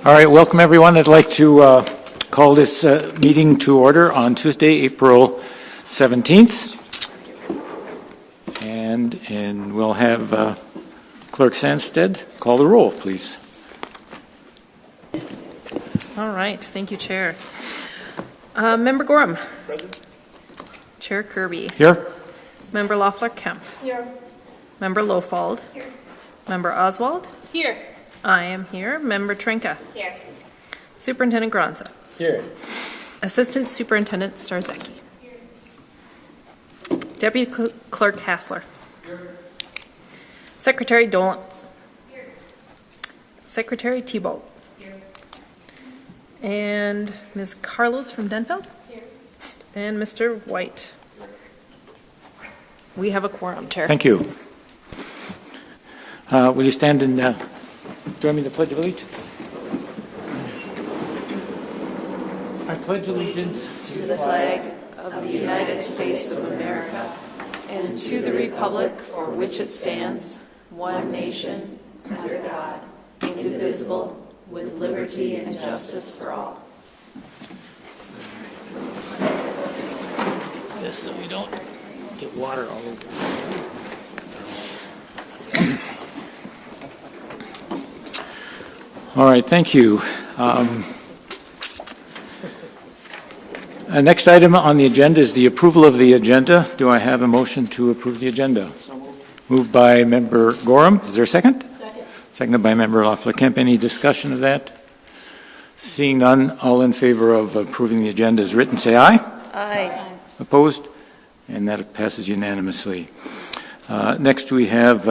All right, welcome everyone. I'd like to call this meeting to order on Tuesday, April 17th. And we'll have Clerk Sandstead call the roll, please. All right, thank you, Chair. Member Gorham. Present. Chair Kirby. Here. Member Loeffler-Kemp. Here. Member Lofald. Here. Member Oswald. Here. I am here. Member Trenka. Here. Superintendent Granza. Here. Assistant Superintendent Starzecki. Here. Deputy Clerk Hassler. Here. Secretary Dolans. Here. Secretary Thibault. Here. And Ms. Carlos from Denfeld. Here. And Mr. White. We have a quorum, Chair. Thank you. Will you stand and join me in the Pledge of Allegiance? I pledge allegiance to the flag of the United States of America and to the republic for which it stands, one nation, under God, indivisible, with liberty and justice for all. this so we don't get water all over. All right, thank you. Next item on the agenda is the approval of the agenda. Do I have a motion to approve the agenda? So moved by Member Gorham. Is there a second? Second. Seconded by Member Loeffler-Kemp. Any discussion of that? Seeing none, all in favor of approving the agenda as written, say aye. Aye. Opposed? And that passes unanimously. Next we have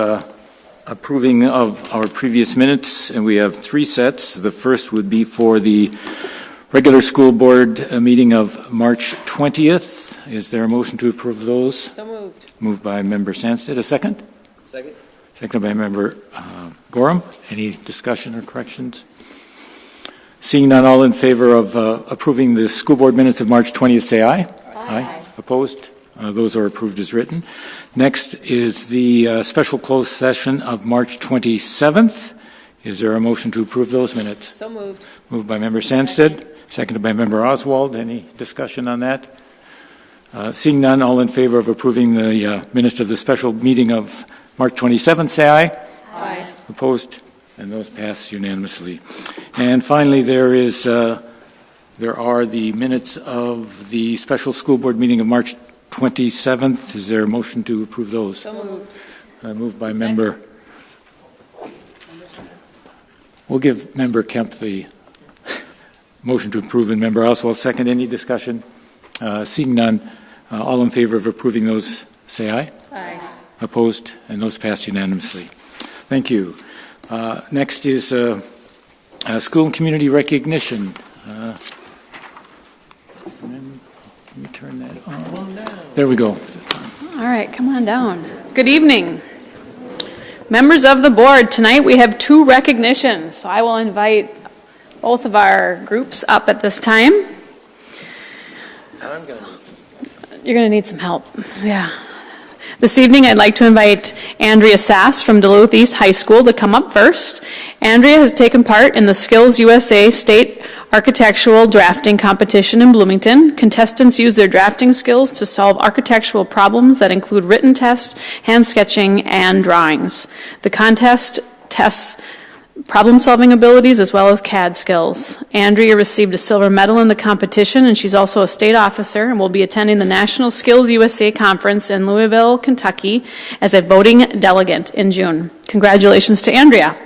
approving of our previous minutes, and we have three sets. The first would be for the regular school board meeting of March 20th. Is there a motion to approve those? So moved. Moved by Member Sandstead. A second? Second. Seconded by Member Gorham. Any discussion or corrections? Seeing none, all in favor of approving the school board minutes of March 20th, say aye. Aye. Opposed? Those are approved as written. Next is the special closed session of March 27th. Is there a motion to approve those minutes? So moved. Moved by Member Sandstead, seconded by Member Oswald. Any discussion on that? Seeing none, all in favor of approving the minutes of the special meeting of March 27th, say aye. Aye. Opposed? And those pass unanimously. And finally, there are the minutes of the special school board meeting of March 27th. Is there a motion to approve those? So moved. Moved by Member. We'll give Member Kemp the motion to approve and Member Oswald second. Any discussion? Seeing none, all in favor of approving those, say aye. Aye. Opposed? And those pass unanimously. Thank you. Next is school and community recognition. Let me turn that on. There we go. All right, come on down. Good evening. Members of the board, tonight we have two recognitions, so I will invite both of our groups up at this time. You're going to need some help. Yeah. This evening I'd like to invite Andrea Sass from Duluth East High School to come up first. Andrea has taken part in the Skills USA State Architectural Drafting Competition in Bloomington. Contestants use their drafting skills to solve architectural problems that include written tests, hand sketching, and drawings. The contest tests problem-solving abilities as well as CAD skills. Andrea received a silver medal in the competition, and she's also a state officer and will be attending the National Skills USA Conference in Louisville, Kentucky as a voting delegate in June. Congratulations to Andrea.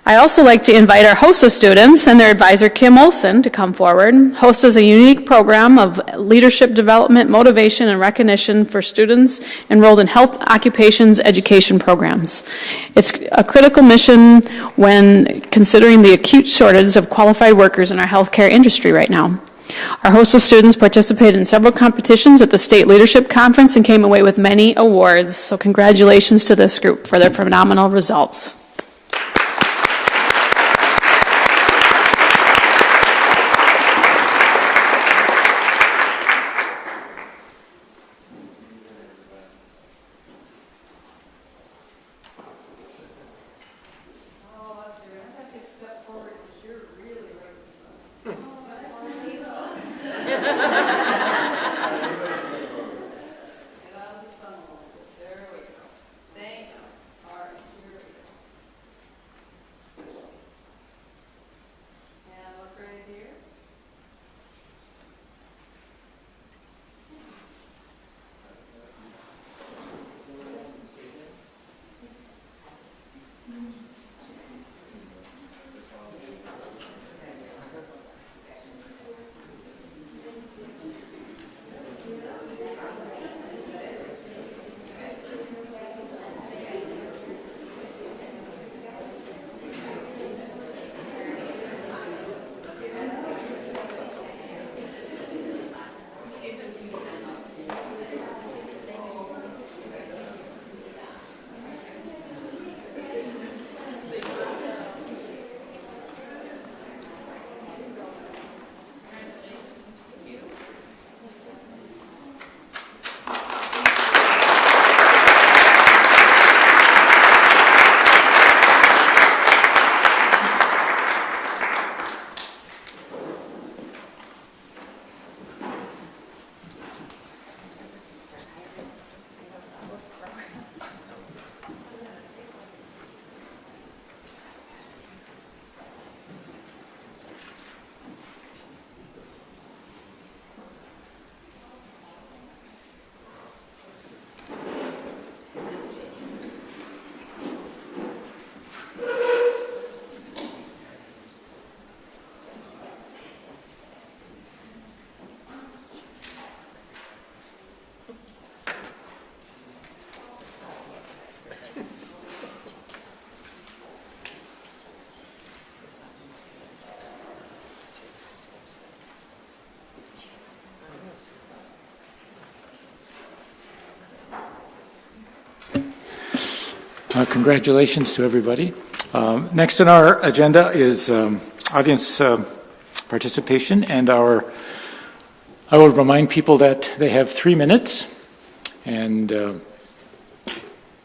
I also like to invite our HOSA students and their advisor, Kim Olson, to come forward. HOSA is a unique program of leadership development, motivation, and recognition for students enrolled in health occupations education programs. It's a critical mission when considering the acute shortage of qualified workers in our healthcare industry right now. Our HOSA students participated in several competitions at the State Leadership Conference and came away with many awards. So congratulations to this group for their phenomenal results. Step forward because you're Congratulations to everybody. Next on our agenda is audience participation, and I will remind people that they have 3 minutes, and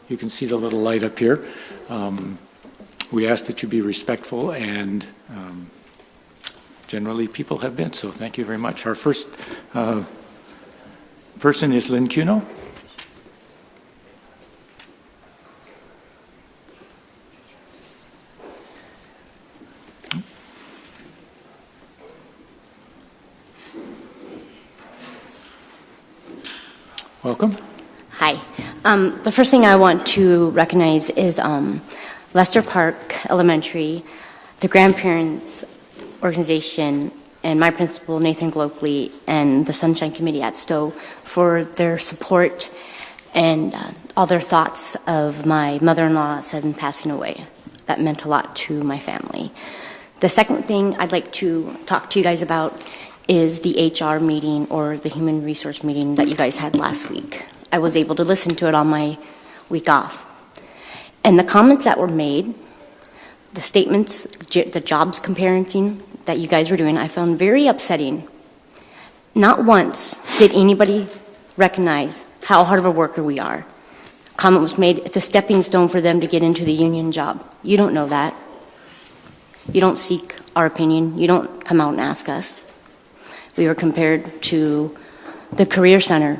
you can see the little light up here. We ask that you be respectful, and generally people have been, so thank you very much. Our first person is Linc. Welcome. Hi. The first thing I want to recognize is Lester Park Elementary, the grandparents organization, and my principal, Nathan Glockley, and the Sunshine Committee at Stowe for their support and all their thoughts of my mother-in-law sudden passing away. That meant a lot to my family. The second thing I'd like to talk to you guys about is the HR meeting, or the human resource meeting that you guys had last week. I was able to listen to it on my week off. And the comments that were made, the statements, the jobs comparing that you guys were doing, I found very upsetting. Not once did anybody recognize how hard of a worker we are. Comment was made, it's a stepping stone for them to get into the union job. You don't know that. You don't seek our opinion. You don't come out and ask us. We were compared to the Career Center.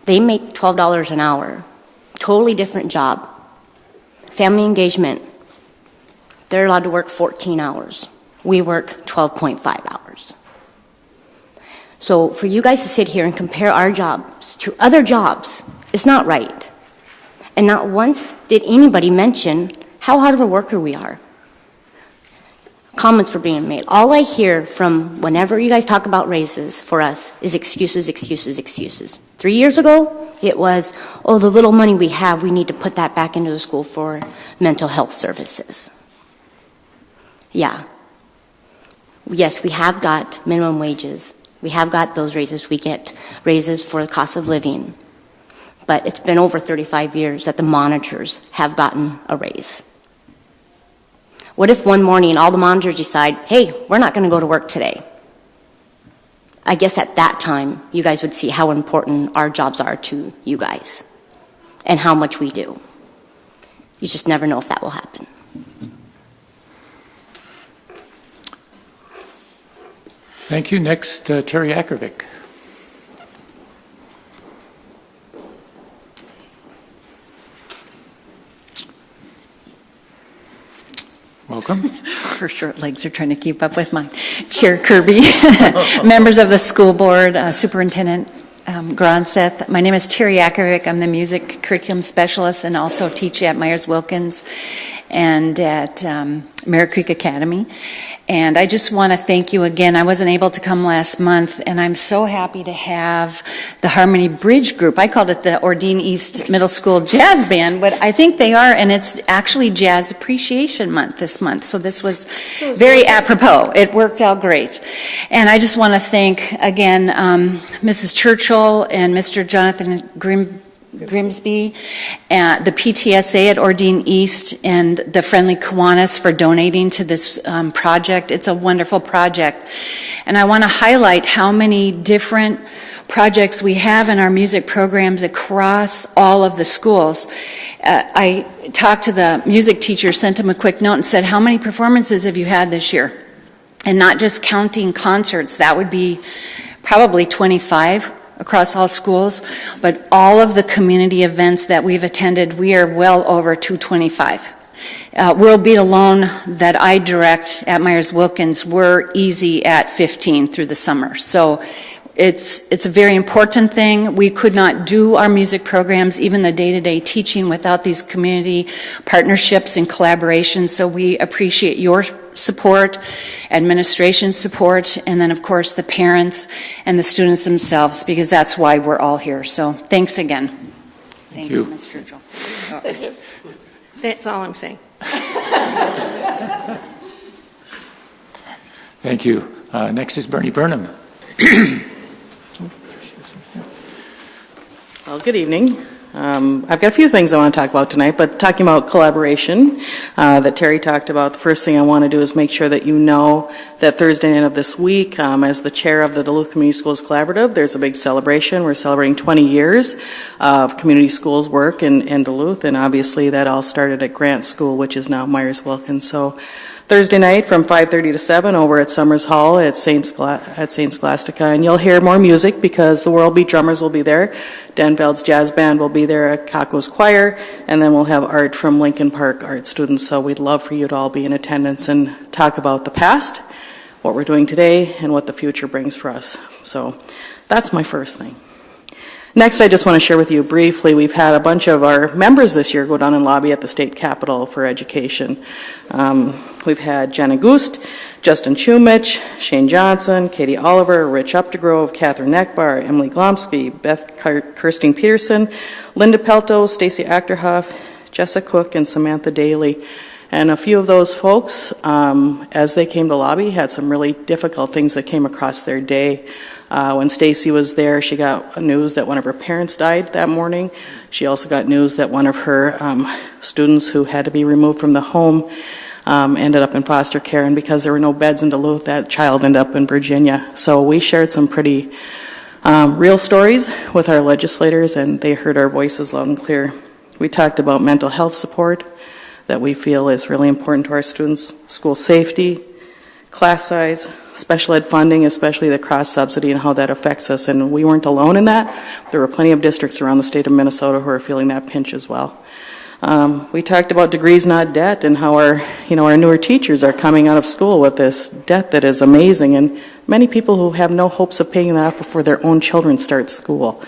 They make $12 an hour. Totally different job. Family engagement. They're allowed to work 14 hours. We work 12.5 hours. So for you guys to sit here and compare our jobs to other jobs is not right. And not once did anybody mention how hard of a worker we are. Comments were being made. All I hear from whenever you guys talk about raises for us is excuses, excuses, excuses. 3 years ago, it was, oh, the little money we have, we need to put that back into the school for mental health services. Yeah. Yes, we have got minimum wages. We have got those raises. We get raises for the cost of living. But it's been over 35 years that the monitors have gotten a raise. What if one morning all the monitors decide, hey, we're not going to go to work today? I guess at that time, you guys would see how important our jobs are to you guys and how much we do. You just never know if that will happen. Thank you. Next, Terry Akervik. Welcome. Her short legs are trying to keep up with mine. Chair Kirby, members of the school board, Superintendent Gronseth. My name is Terry Akervik. I'm the music curriculum specialist and also teach at Myers Wilkins and at Merritt Creek Academy. And I just want to thank you again. I wasn't able to come last month, and I'm so happy to have the Harmony Bridge Group. I called it the Ordine East Middle School Jazz Band, but I think they are, and it's actually Jazz Appreciation Month this month. So this was very apropos. It worked out great. And I just want to thank, again, Mrs. Churchill and Mr. Jonathan Grimsby, the PTSA at Ordine East, and the Friendly Kiwanis for donating to this project. It's a wonderful project. And I want to highlight how many different projects we have in our music programs across all of the schools. I talked to the music teacher, sent him a quick note and said, how many performances have you had this year? And not just counting concerts, that would be probably 25 across all schools, but all of the community events that we've attended, we are well over 225. World Beat alone that I direct at Myers Wilkins, we're easy at 15 through the summer. So it's a very important thing. We could not do our music programs, even the day-to-day teaching, without these community partnerships and collaborations. So we appreciate your support, administration support, and then of course the parents and the students themselves, because that's why we're all here. So thanks again. Thank you. Ms. Churchill. That's all I'm saying. Thank you. Next is Bernie Burnham. Well, good evening. I've got a few things I want to talk about tonight, but talking about collaboration that Terry talked about, the first thing I want to do is make sure that you know that Thursday night of this week, as the chair of the Duluth Community Schools Collaborative, there's a big celebration. We're celebrating 20 years of community schools work in Duluth, and obviously that all started at Grant School, which is now Myers Wilkins. So Thursday night from 5:30 to 7 over at Summers Hall at St. Scholastica, and you'll hear more music because the World Beat Drummers will be there. Dan Veld's Jazz Band will be there at Kako's Choir, and then we'll have art from Lincoln Park art students. So we'd love for you to all be in attendance and talk about the past, what we're doing today, and what the future brings for us. So that's my first thing. Next, I just want to share with you briefly, we've had a bunch of our members this year go down and lobby at the state capitol for education. We've had Jenna Goost, Justin Chumich, Shane Johnson, Katie Oliver, Rich Updegrove, Kathryn Akbar, Emily Glomsky, Beth Kirsting Peterson, Linda Pelto, Stacy Achterhoff, Jessica Cook, and Samantha Daly. And a few of those folks, as they came to lobby, had some really difficult things that came across their day. When Stacy was there, she got news that one of her parents died that morning. She also got news that one of her students who had to be removed from the home ended up in foster care, and because there were no beds in Duluth, that child ended up in Virginia. So we shared some pretty real stories with our legislators, and they heard our voices loud and clear. We talked about mental health support that we feel is really important to our students, school safety, class size, special ed funding, especially the cross-subsidy and how that affects us. And we weren't alone in that. There were plenty of districts around the state of Minnesota who are feeling that pinch as well. We talked about degrees, not debt, and how our newer teachers are coming out of school with this debt that is amazing, and many people who have no hopes of paying that off before their own children start school.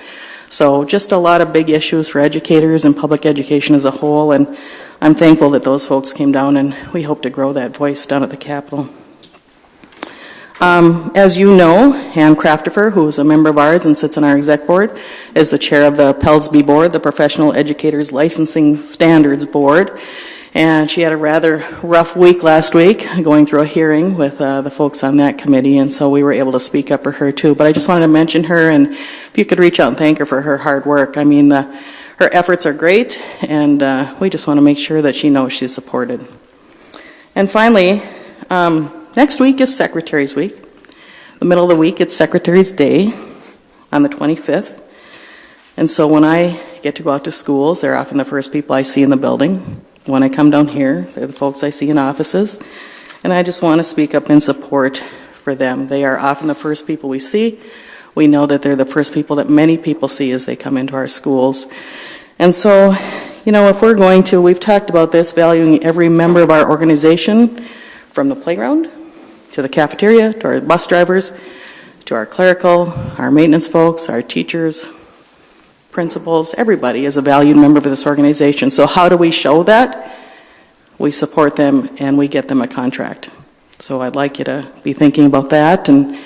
So just a lot of big issues for educators and public education as a whole, and I'm thankful that those folks came down, and we hope to grow that voice down at the Capitol. As you know, Ann Craftifer, who is a member of ours and sits on our exec board, is the chair of the PELSB board, the Professional Educators Licensing Standards Board. And she had a rather rough week last week going through a hearing with the folks on that committee, and so we were able to speak up for her too. But I just wanted to mention her, and if you could reach out and thank her for her hard work. I mean, her efforts are great, and we just want to make sure that she knows she's supported. And finally, next week is Secretary's Week. The middle of the week, it's Secretary's Day on the 25th. And so when I get to go out to schools, they're often the first people I see in the building. When I come down here, they're the folks I see in offices. And I just want to speak up in support for them. They are often the first people we see. We know that they're the first people that many people see as they come into our schools. And so, if we're going to, we've talked about this, valuing every member of our organization, from the playground to the cafeteria, to our bus drivers, to our clerical, our maintenance folks, our teachers, principals. Everybody is a valued member of this organization. So how do we show that? We support them and we get them a contract. So I'd like you to be thinking about that. And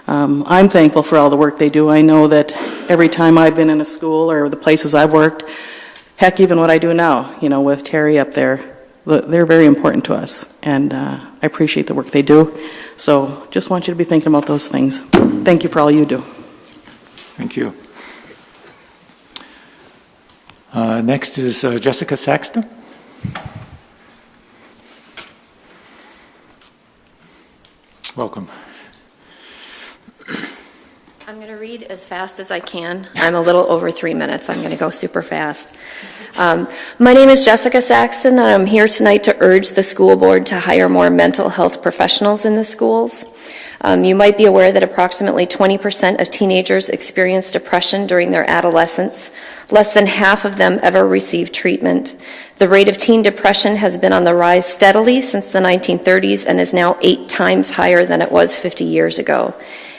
I'm thankful for all the work they do. I know that every time I've been in a school or the places I've worked, heck, even what I do now, with Terry up there, they're very important to us, and I appreciate the work they do. So just want you to be thinking about those things. Thank you for all you do. Thank you. Next is Jessica Saxton. Welcome. I'm going to read as fast as I can. I'm a little over 3 minutes. I'm going to go super fast. My name is Jessica Saxton, and I'm here tonight to urge the school board to hire more mental health professionals in the schools. You might be aware that approximately 20% of teenagers experience depression during their adolescence. Less than half of them ever receive treatment. The rate of teen depression has been on the rise steadily since the 1930s and is now 8 times higher than it was 50 years ago.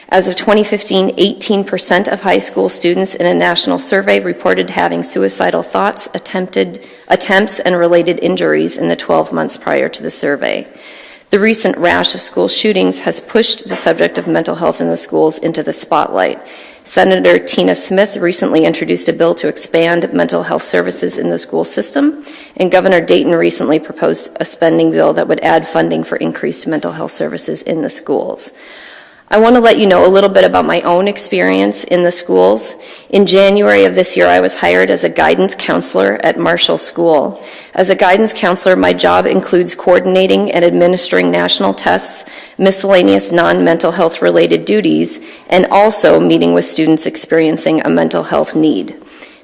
As of 2015, 18% of high school students in a national survey reported having suicidal thoughts, attempts, and related injuries in the 12 months prior to the survey. The recent rash of school shootings has pushed the subject of mental health in the schools into the spotlight. Senator Tina Smith recently introduced a bill to expand mental health services in the school system, and Governor Dayton recently proposed a spending bill that would add funding for increased mental health services in the schools. I want to let you know a little bit about my own experience in the schools. In January of this year, I was hired as a guidance counselor at Marshall School. As a guidance counselor, my job includes coordinating and administering national tests, miscellaneous non-mental health related duties, and also meeting with students experiencing a mental health need.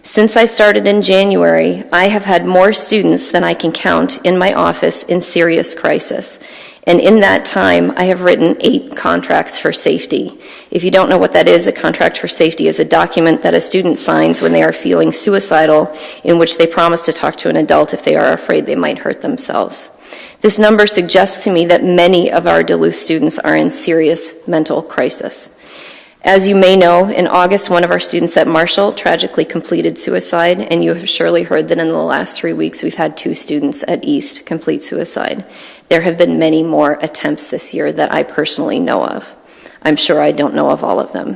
Since I started in January, I have had more students than I can count in my office in serious crisis. And in that time, I have written 8 contracts for safety. If you don't know what that is, a contract for safety is a document that a student signs when they are feeling suicidal, in which they promise to talk to an adult if they are afraid they might hurt themselves. This number suggests to me that many of our Duluth students are in serious mental crisis. As you may know, in August, one of our students at Marshall tragically completed suicide, and you have surely heard that in the last 3 weeks we've had 2 students at East complete suicide. There have been many more attempts this year that I personally know of. I'm sure I don't know of all of them.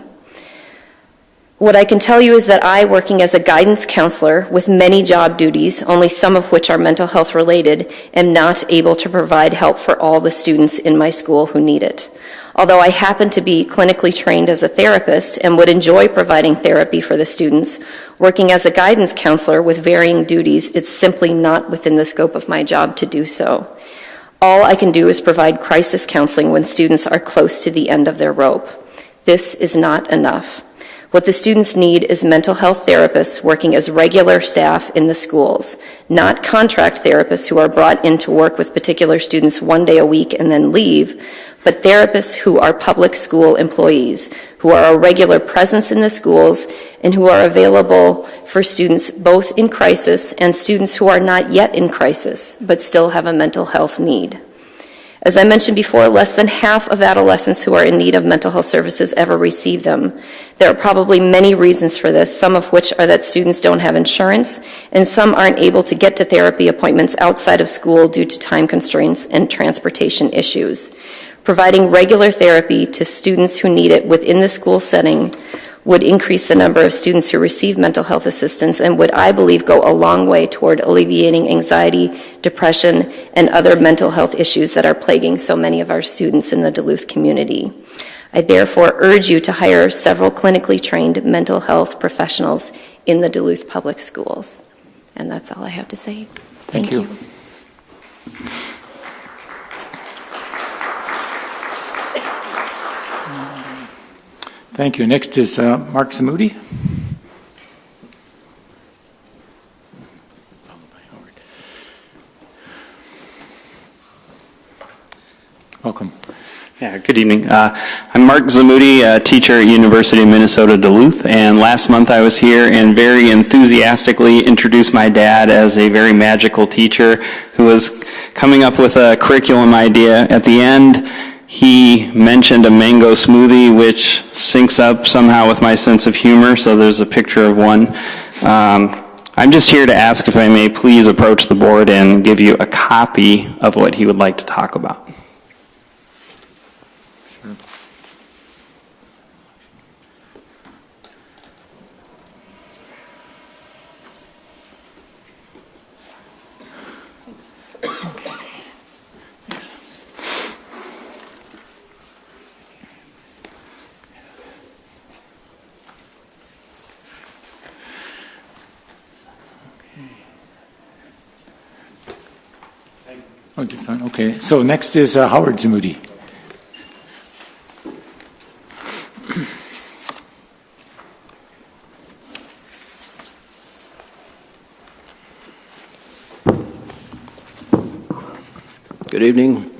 What I can tell you is that I, working as a guidance counselor with many job duties, only some of which are mental health related, am not able to provide help for all the students in my school who need it. Although I happen to be clinically trained as a therapist and would enjoy providing therapy for the students, working as a guidance counselor with varying duties, it's simply not within the scope of my job to do so. All I can do is provide crisis counseling when students are close to the end of their rope. This is not enough. What the students need is mental health therapists working as regular staff in the schools, not contract therapists who are brought in to work with particular students 1 day a week and then leave, but therapists who are public school employees, who are a regular presence in the schools, and who are available for students both in crisis and students who are not yet in crisis, but still have a mental health need. As I mentioned before, less than half of adolescents who are in need of mental health services ever receive them. There are probably many reasons for this, some of which are that students don't have insurance, and some aren't able to get to therapy appointments outside of school due to time constraints and transportation issues. Providing regular therapy to students who need it within the school setting would increase the number of students who receive mental health assistance and would, I believe, go a long way toward alleviating anxiety, depression, and other mental health issues that are plaguing so many of our students in the Duluth community. I therefore urge you to hire several clinically trained mental health professionals in the Duluth public schools. And that's all I have to say. Thank you. Thank you. Next is Mark Zamudi. Welcome. Yeah, good evening. I'm Mark Zamudi, a teacher at University of Minnesota Duluth, and last month I was here and very enthusiastically introduced my dad as a very magical teacher who was coming up with a curriculum idea. At the end, he mentioned a mango smoothie, which syncs up somehow with my sense of humor, so there's a picture of one. I'm just here to ask if I may please approach the board and give you a copy of what he would like to talk about. Okay, so next is Howard Zamudi. Good evening.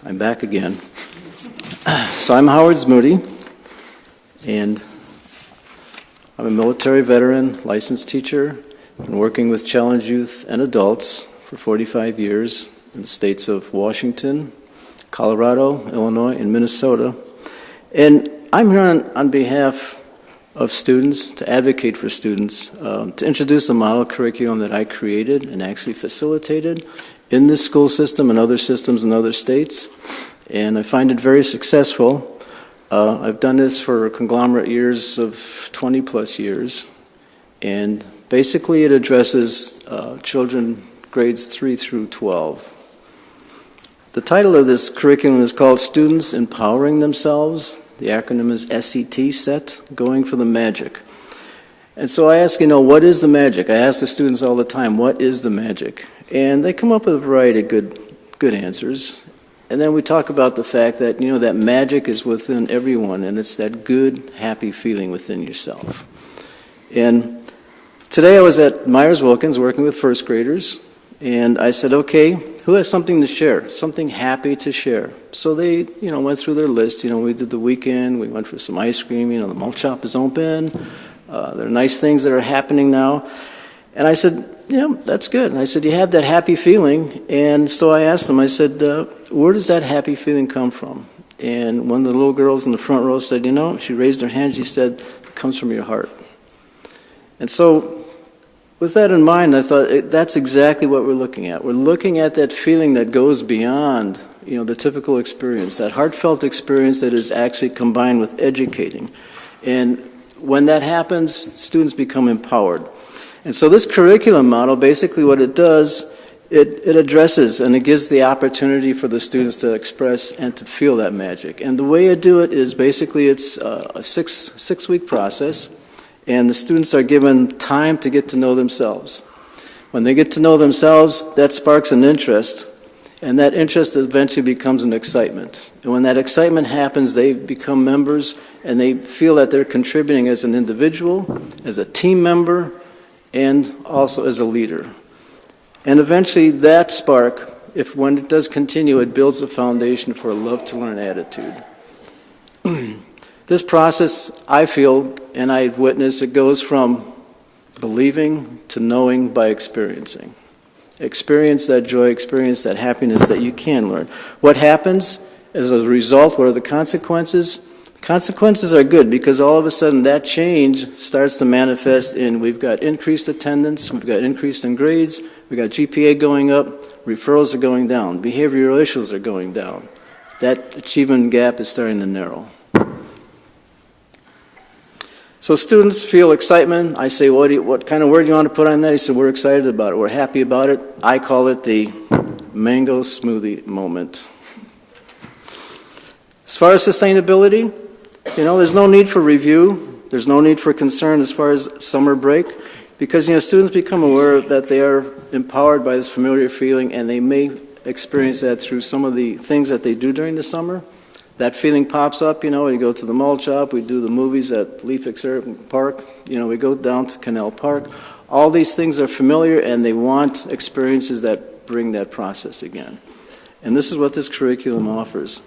I'm back again. So I'm Howard Zamudi, and I'm a military veteran, licensed teacher, been working with challenged youth and adults for 45 years in the states of Washington, Colorado, Illinois, and Minnesota. And I'm here on behalf of students, to advocate for students, to introduce a model curriculum that I created and actually facilitated in this school system and other systems in other states. And I find it very successful. I've done this for conglomerate years of 20 plus years. And basically it addresses children grades 3 through 12. The title of this curriculum is called Students Empowering Themselves. The acronym is SET, SET, Going for the Magic. And so I ask, what is the magic? I ask the students all the time, what is the magic? And they come up with a variety of good answers. And then we talk about the fact that, that magic is within everyone, and it's that good, happy feeling within yourself. And today I was at Myers-Wilkins working with first graders, and I said, okay, who has something to share, something happy to share? So they, went through their list. We did the weekend, we went for some ice cream, the malt shop is open, there are nice things that are happening now. And I said, that's good. And I said, you have that happy feeling. And so I asked them, I said, where does that happy feeling come from? And one of the little girls in the front row said, she raised her hand, she said, it comes from your heart. And so with that in mind, I thought that's exactly what we're looking at. We're looking at that feeling that goes beyond, the typical experience, that heartfelt experience that is actually combined with educating. And when that happens, students become empowered. And so this curriculum model, basically what it does, it addresses and it gives the opportunity for the students to express and to feel that magic. And the way I do it is basically it's a six-week process, and the students are given time to get to know themselves. When they get to know themselves, that sparks an interest, and that interest eventually becomes an excitement. And when that excitement happens, they become members, and they feel that they're contributing as an individual, as a team member, and also as a leader. And eventually that spark, when it does continue, it builds a foundation for a love-to-learn attitude. This process, I feel, and I've witnessed, it goes from believing to knowing by experiencing. Experience that joy, experience that happiness that you can learn. What happens as a result? What are the consequences? Consequences are good because all of a sudden that change starts to manifest in we've got increased attendance, we've got increase in grades, we've got GPA going up, referrals are going down, behavioral issues are going down. That achievement gap is starting to narrow. So students feel excitement. I say, what kind of word do you want to put on that? He said, we're excited about it, we're happy about it. I call it the mango smoothie moment. As far as sustainability, there's no need for review. There's no need for concern as far as summer break because, students become aware that they are empowered by this familiar feeling and they may experience that through some of the things that they do during the summer. That feeling pops up, we go to the malt shop, we do the movies at Leaf Park, we go down to Canal Park. All these things are familiar and they want experiences that bring that process again. And this is what this curriculum offers.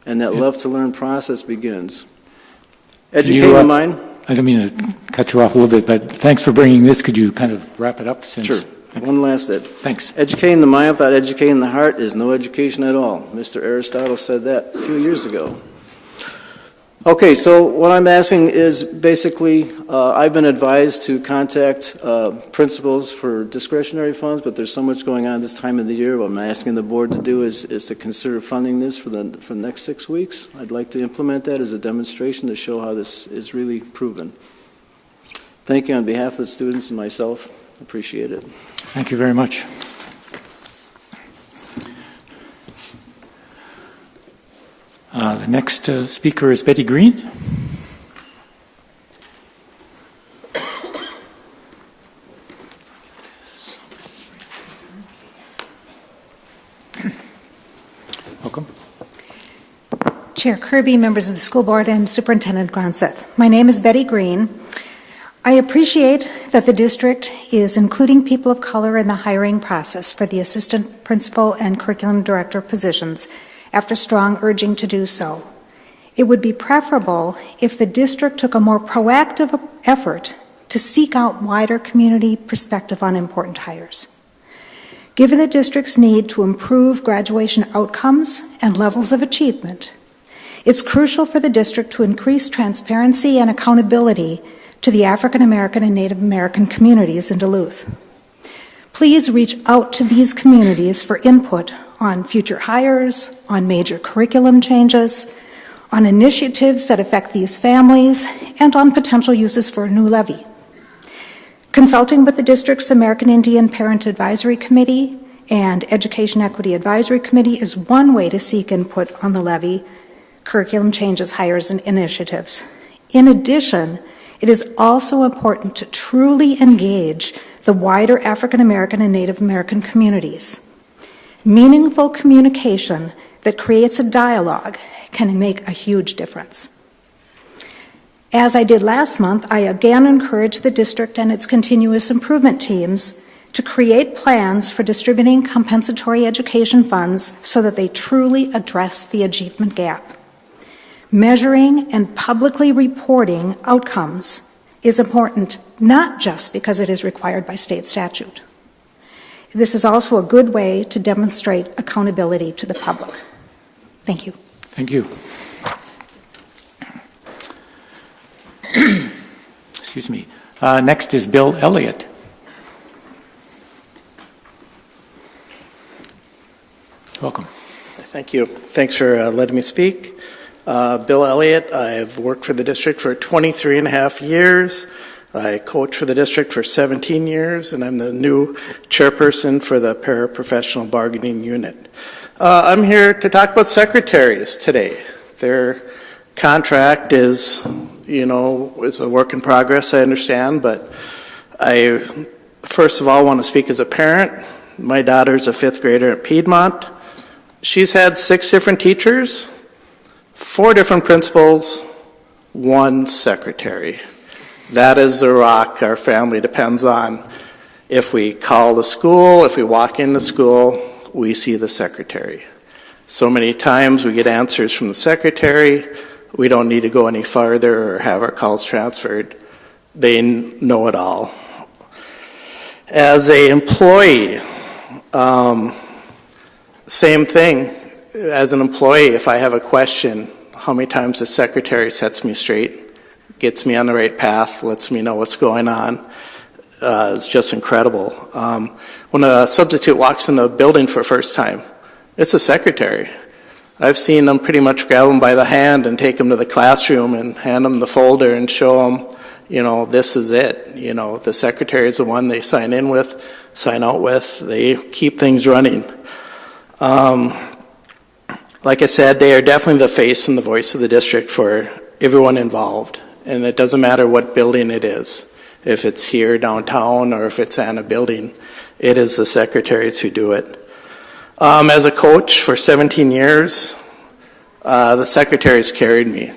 And that love-to-learn process begins. Educating the mind. I don't mean to cut you off a little bit, but thanks for bringing this. Could you kind of wrap it up? Sure. One last bit. Thanks. Educating the mind without educating the heart is no education at all. Mr. Aristotle said that a few years ago. Okay, so what I'm asking is basically, I've been advised to contact principals for discretionary funds, but there's so much going on this time of the year. What I'm asking the board to do is to consider funding this for the next 6 weeks. I'd like to implement that as a demonstration to show how this is really proven. Thank you on behalf of the students and myself. Appreciate it. Thank you very much. The next speaker is Betty Green. Welcome. Chair Kirby, members of the school board, and Superintendent Gronseth. My name is Betty Green. I appreciate that the district is including people of color in the hiring process for the assistant principal and curriculum director positions after strong urging to do so. It would be preferable if the district took a more proactive effort to seek out wider community perspective on important hires. Given the district's need to improve graduation outcomes and levels of achievement, it's crucial for the district to increase transparency and accountability to the African American and Native American communities in Duluth. Please reach out to these communities for input on future hires, on major curriculum changes, on initiatives that affect these families, and on potential uses for a new levy. Consulting with the district's American Indian Parent Advisory Committee and Education Equity Advisory Committee is one way to seek input on the levy, curriculum changes, hires, and initiatives. In addition, it is also important to truly engage the wider African American and Native American communities. Meaningful communication that creates a dialogue can make a huge difference. As I did last month, I again encourage the district and its continuous improvement teams to create plans for distributing compensatory education funds so that they truly address the achievement gap. Measuring and publicly reporting outcomes is important, not just because it is required by state statute. This is also a good way to demonstrate accountability to the public. Thank you. Thank you. Excuse me. Next is Bill Elliott. Welcome. Thank you. Thanks for letting me speak. Bill Elliott. I've worked for the district for 23 and a half years. I coached for the district for 17 years, and I'm the new chairperson for the paraprofessional bargaining unit. I'm here to talk about secretaries today. Their contract is, is a work in progress, I understand, but I, first of all, want to speak as a parent. My daughter's a 5th grader at Piedmont. She's had 6 different teachers, 4 different principals, 1 secretary. That is the rock our family depends on. If we call the school, if we walk into school, we see the secretary. So many times we get answers from the secretary. We don't need to go any farther or have our calls transferred. They know it all. As an employee, same thing. As an employee, if I have a question, how many times the secretary sets me straight, gets me on the right path, lets me know what's going on. It's just incredible. When a substitute walks in the building for the first time, it's a secretary. I've seen them pretty much grab them by the hand and take them to the classroom and hand them the folder and show them, this is it. The secretary is the one they sign in with, sign out with. They keep things running. Like I said, they are definitely the face and the voice of the district for everyone involved. And it doesn't matter what building it is. If it's here downtown or if it's in a building, it is the secretaries who do it. As a coach for 17 years, the secretaries carried me.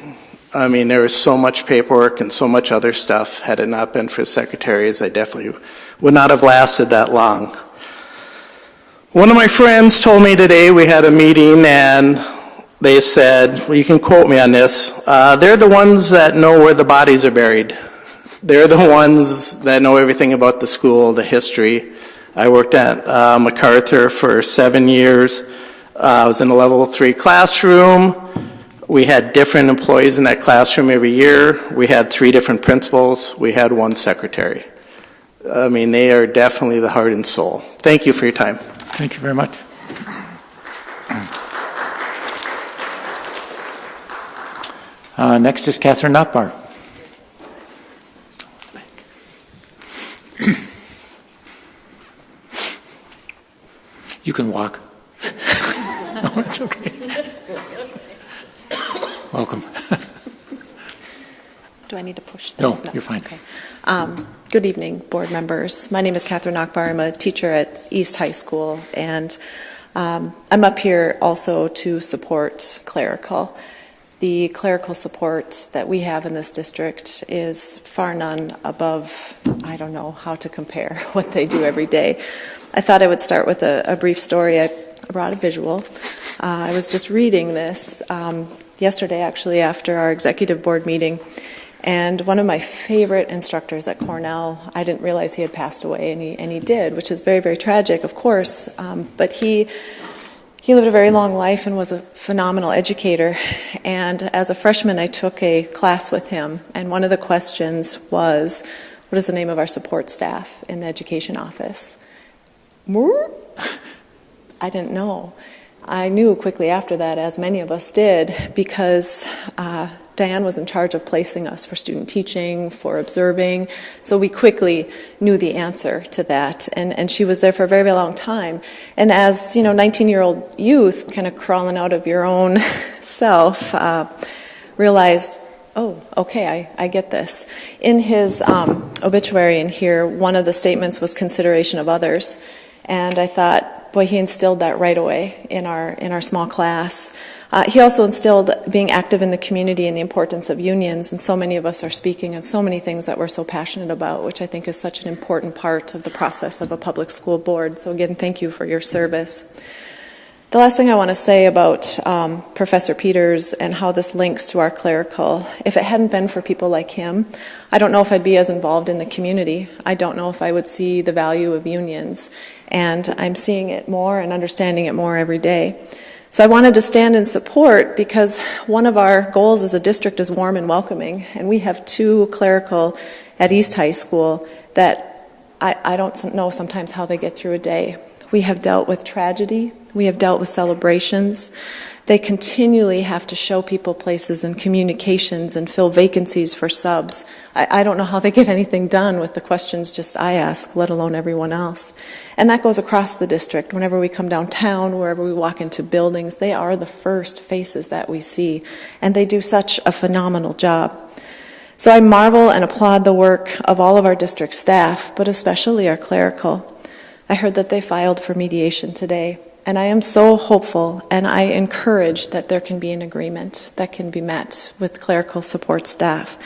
I mean, there was so much paperwork and so much other stuff. Had it not been for secretaries, I definitely would not have lasted that long. One of my friends told me today, we had a meeting, and they said, well, you can quote me on this, they're the ones that know where the bodies are buried. They're the ones that know everything about the school, the history. I worked at MacArthur for 7 years. I was in a level 3 classroom. We had different employees in that classroom every year. We had 3 different principals. We had 1 secretary. I mean, they are definitely the heart and soul. Thank you for your time. Thank you very much. Next is Kathryn Akbar. You can walk. No, it's okay. Welcome. Do I need to push this? No, you're fine. Okay. Good evening, board members. My name is Kathryn Akbar. I'm a teacher at East High School, and I'm up here also to support clerical. The clerical support that we have in this district is far none above, I don't know how to compare what they do every day. I thought I would start with a brief story. I brought a visual. I was just reading this yesterday, actually, after our executive board meeting. And one of my favorite instructors at Cornell, I didn't realize he had passed away, and he did, which is very, very tragic, of course. But he lived a very long life and was a phenomenal educator. And as a freshman, I took a class with him, and one of the questions was, what is the name of our support staff in the education office? I didn't know. I knew quickly after that, as many of us did, because Diane was in charge of placing us for student teaching, for observing, so we quickly knew the answer to that, and she was there for a very, very long time. And as, 19-year-old youth, kind of crawling out of your own self, realized, oh, okay, I get this. In his obituary in here, one of the statements was consideration of others, and I thought, boy, he instilled that right away in our small class. He also instilled being active in the community and the importance of unions, and so many of us are speaking on so many things that we're so passionate about, which I think is such an important part of the process of a public school board. So again, thank you for your service. The last thing I want to say about Professor Peters and how this links to our clerical, if it hadn't been for people like him, I don't know if I'd be as involved in the community. I don't know if I would see the value of unions. And I'm seeing it more and understanding it more every day. So I wanted to stand in support because one of our goals as a district is warm and welcoming. And we have 2 clerical at East High School that I don't know sometimes how they get through a day. We have dealt with tragedy. We have dealt with celebrations. They continually have to show people places and communications and fill vacancies for subs. I don't know how they get anything done with the questions just I ask, let alone everyone else. And that goes across the district. Whenever we come downtown, wherever we walk into buildings, they are the first faces that we see. And they do such a phenomenal job. So I marvel and applaud the work of all of our district staff, but especially our clerical. I heard that they filed for mediation today. And I am so hopeful, and I encourage that there can be an agreement that can be met with clerical support staff.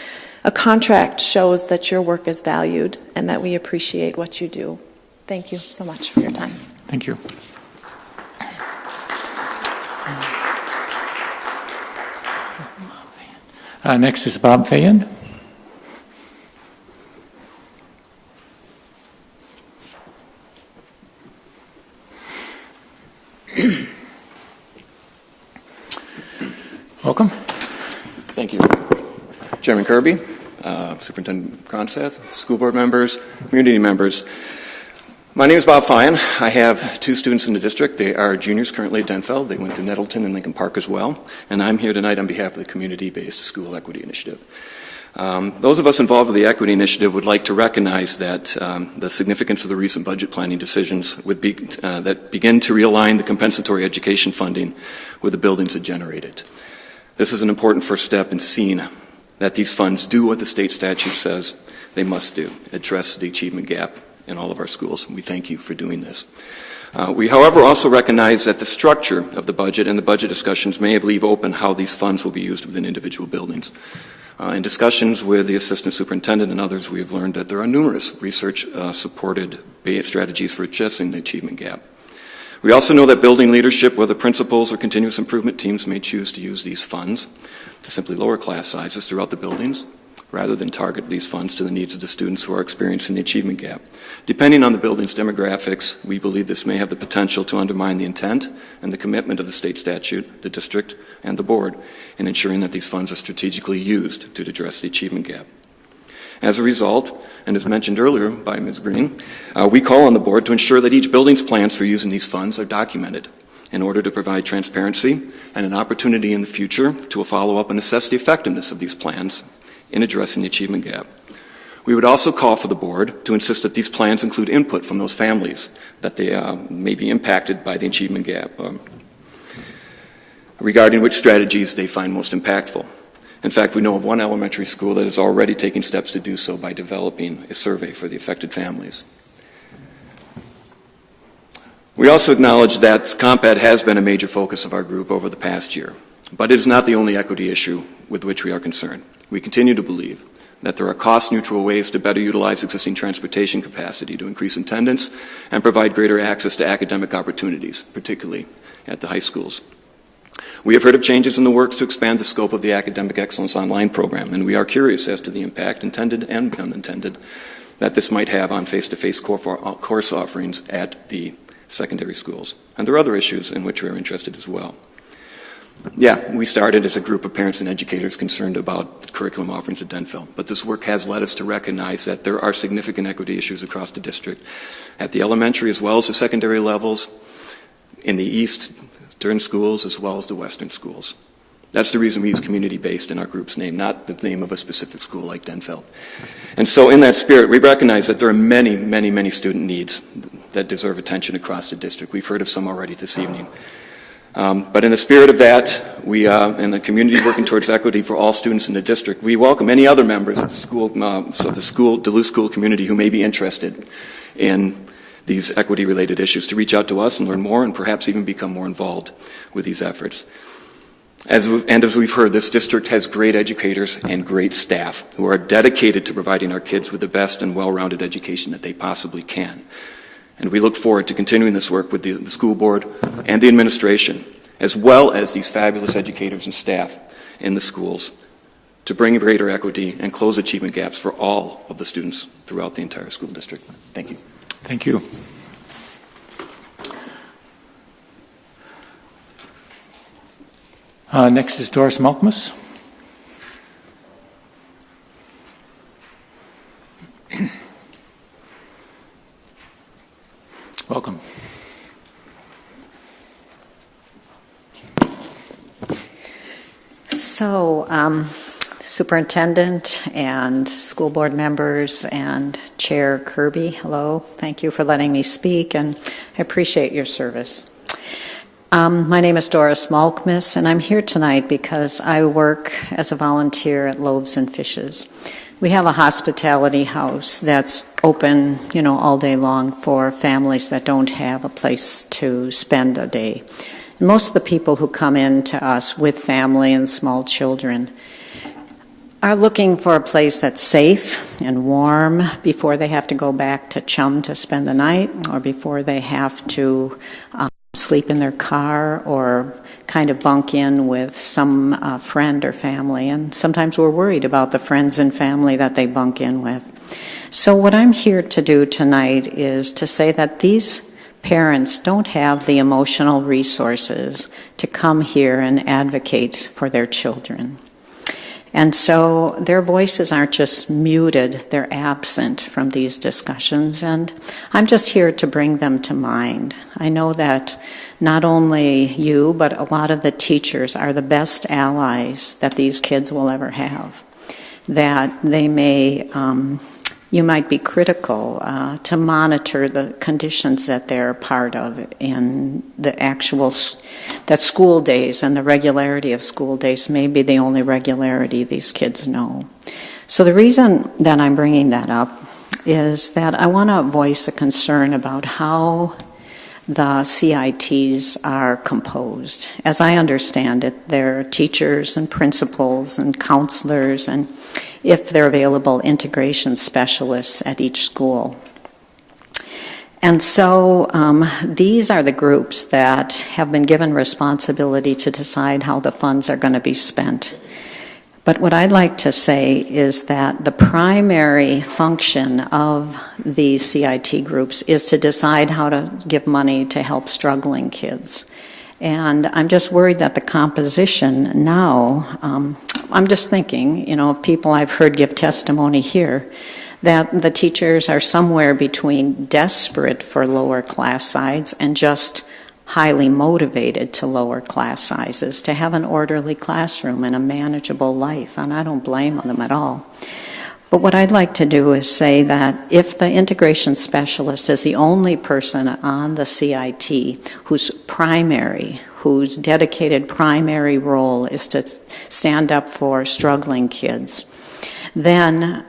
A contract shows that your work is valued and that we appreciate what you do. Thank you so much for your time. Thank you. Next is Bob Fayen. Welcome. Thank you. Chairman Kirby, Superintendent Gronseth, school board members, community members. My name is Bob Fine. I have 2 students in the district. They are juniors currently at Denfeld. They went to Nettleton and Lincoln Park as well. And I'm here tonight on behalf of the Community-Based School Equity Initiative. Those of us involved with the Equity Initiative would like to recognize that the significance of the recent budget planning decisions that begin to realign the compensatory education funding with the buildings it generated. This is an important first step in seeing that these funds do what the state statute says they must do, address the achievement gap in all of our schools. We thank you for doing this. We, however, also recognize that the structure of the budget and the budget discussions may leave open how these funds will be used within individual buildings. In discussions with the assistant superintendent and others, we have learned that there are numerous research-supported strategies for addressing the achievement gap. We also know that building leadership, whether principals or continuous improvement teams, may choose to use these funds to simply lower class sizes throughout the buildings, rather than target these funds to the needs of the students who are experiencing the achievement gap. Depending on the building's demographics, we believe this may have the potential to undermine the intent and the commitment of the state statute, the district, and the board in ensuring that these funds are strategically used to address the achievement gap. As a result, and as mentioned earlier by Ms. Green, we call on the board to ensure that each building's plans for using these funds are documented in order to provide transparency and an opportunity in the future to follow up and assess the effectiveness of these plans in addressing the achievement gap. We would also call for the board to insist that these plans include input from those families that they may be impacted by the achievement gap regarding which strategies they find most impactful. In fact, we know of one elementary school that is already taking steps to do so by developing a survey for the affected families. We also acknowledge that comp ed has been a major focus of our group over the past year, but it is not the only equity issue with which we are concerned. We continue to believe that there are cost-neutral ways to better utilize existing transportation capacity to increase attendance and provide greater access to academic opportunities, particularly at the high schools. We have heard of changes in the works to expand the scope of the Academic Excellence Online program, and we are curious as to the impact, intended and unintended, that this might have on face-to-face course offerings at the secondary schools. And there are other issues in which we are interested as well. Yeah, we started as a group of parents and educators concerned about the curriculum offerings at Denfeld, but this work has led us to recognize that there are significant equity issues across the district at the elementary as well as the secondary levels, in the east, Eastern schools as well as the Western schools. That's the reason we use community-based in our group's name, not the name of a specific school like Denfeld. And so in that spirit, we recognize that there are many, many, many student needs that deserve attention across the district. We've heard of some already this evening. But in the spirit of that, we and the community working towards equity for all students in the district, we welcome any other members of the Duluth school community who may be interested in these equity-related issues to reach out to us and learn more and perhaps even become more involved with these efforts. As we've heard, this district has great educators and great staff who are dedicated to providing our kids with the best and well-rounded education that they possibly can. And we look forward to continuing this work with the school board and the administration, as well as these fabulous educators and staff in the schools, to bring greater equity and close achievement gaps for all of the students throughout the entire school district. Thank you. Thank you. Next is Doris Malkmus. Welcome. So, Superintendent and school board members and Chair Kirby, hello. Thank you for letting me speak, and I appreciate your service. My name is Doris Malkmus, and I'm here tonight because I work as a volunteer at Loaves and Fishes. We have a hospitality house that's open, all day long for families that don't have a place to spend a day. And most of the people who come in to us with family and small children are looking for a place that's safe and warm before they have to go back to Chum to spend the night, or before they have to sleep in their car or kind of bunk in with some friend or family. And sometimes we're worried about the friends and family that they bunk in with. So what I'm here to do tonight is to say that these parents don't have the emotional resources to come here and advocate for their children. And so their voices aren't just muted, they're absent from these discussions, and I'm just here to bring them to mind. I know that not only you, but a lot of the teachers are the best allies that these kids will ever have. That they may, you might be critical to monitor the conditions that they're part of in the actual, that school days and the regularity of school days may be the only regularity these kids know. So the reason that I'm bringing that up is that I want to voice a concern about how the CITs are composed. As I understand it, they're teachers and principals and counselors and, if they're available, integration specialists at each school. And so these are the groups that have been given responsibility to decide how the funds are going to be spent. But what I'd like to say is that the primary function of the CIT groups is to decide how to give money to help struggling kids. And I'm just worried that the composition now, I'm just thinking, of people I've heard give testimony here, that the teachers are somewhere between desperate for lower class size and just highly motivated to lower class sizes, to have an orderly classroom and a manageable life, and I don't blame them at all. But what I'd like to do is say that if the integration specialist is the only person on the CIT whose dedicated primary role is to stand up for struggling kids, then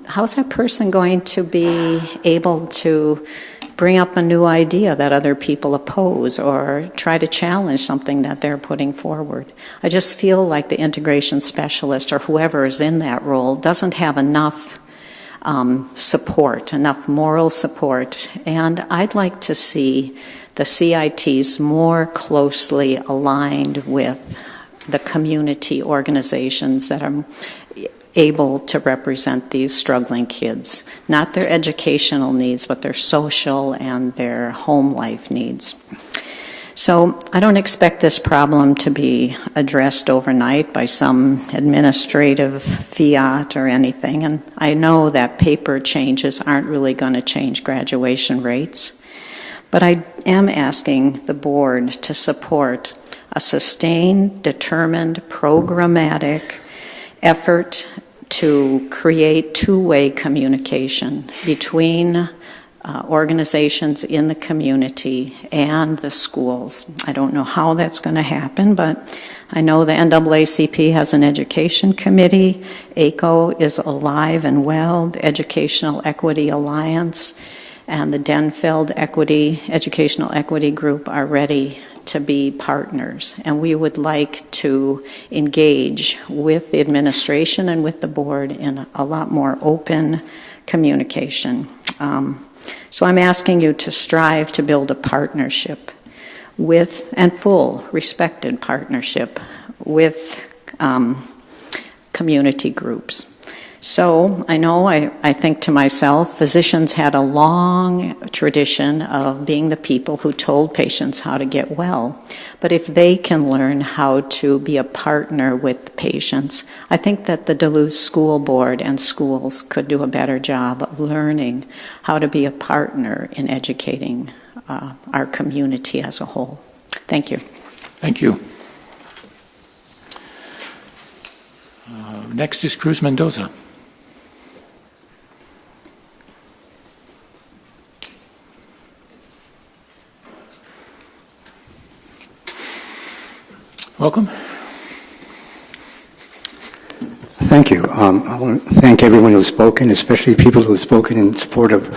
how's that person going to be able to bring up a new idea that other people oppose or try to challenge something that they're putting forward? I just feel like the integration specialist or whoever is in that role doesn't have enough support, enough moral support, and I'd like to see the CITs more closely aligned with the community organizations that are able to represent these struggling kids, not their educational needs, but their social and their home life needs. So I don't expect this problem to be addressed overnight by some administrative fiat or anything, and I know that paper changes aren't really going to change graduation rates. But I am asking the board to support a sustained, determined, programmatic effort to create two-way communication between organizations in the community and the schools. I don't know how that's going to happen, but I know the NAACP has an education committee. ACO is alive and well, the Educational Equity Alliance and the Denfeld Educational Equity Group are ready to be partners. And we would like to engage with the administration and with the board in a lot more open communication. So I'm asking you to strive to build a partnership with, and full respected partnership with community groups. So I know, I think to myself, physicians had a long tradition of being the people who told patients how to get well. But if they can learn how to be a partner with patients, I think that the Duluth School Board and schools could do a better job of learning how to be a partner in educating our community as a whole. Thank you. Thank you. Next is Cruz Mendoza. Welcome. Thank you. I want to thank everyone who has spoken, especially people who have spoken in support of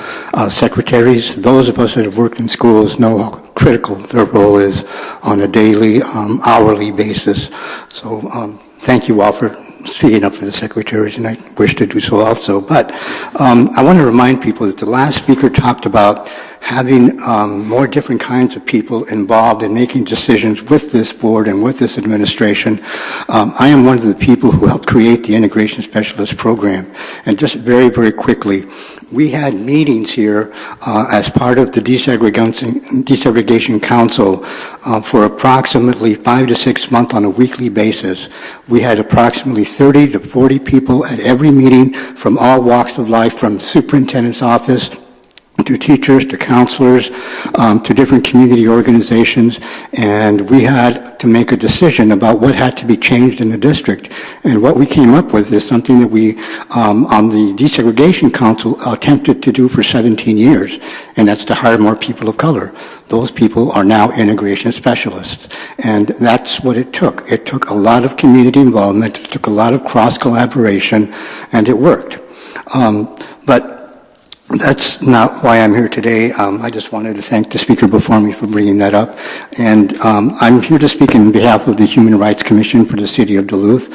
secretaries. Those of us that have worked in schools know how critical their role is on a daily, hourly basis. So thank you all for speaking up for the secretaries, and I wish to do so also. But I want to remind people that the last speaker talked about having more different kinds of people involved in making decisions with this board and with this administration. I am one of the people who helped create the Integration Specialist Program. And just very, very quickly, we had meetings here as part of the Desegregation Council for approximately 5 to 6 months on a weekly basis. We had approximately 30 to 40 people at every meeting from all walks of life, from the superintendent's office to teachers, to counselors, to different community organizations, and we had to make a decision about what had to be changed in the district. And what we came up with is something that we, on the Desegregation Council, attempted to do for 17 years, and that's to hire more people of color. Those people are now integration specialists, and that's what it took. It took a lot of community involvement, it took a lot of cross-collaboration, and it worked. But that's not why I'm here today. I just wanted to thank the speaker before me for bringing that up. And I'm here to speak on behalf of the Human Rights Commission for the City of Duluth.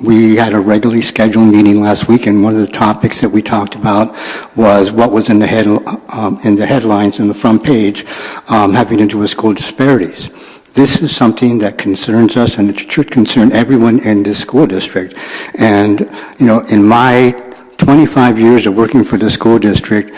We had a regularly scheduled meeting last week, and one of the topics that we talked about was what was in the headlines in the front page having to do with school disparities. This is something that concerns us, and it should concern everyone in this school district. And, you know, in my 25 years of working for the school district,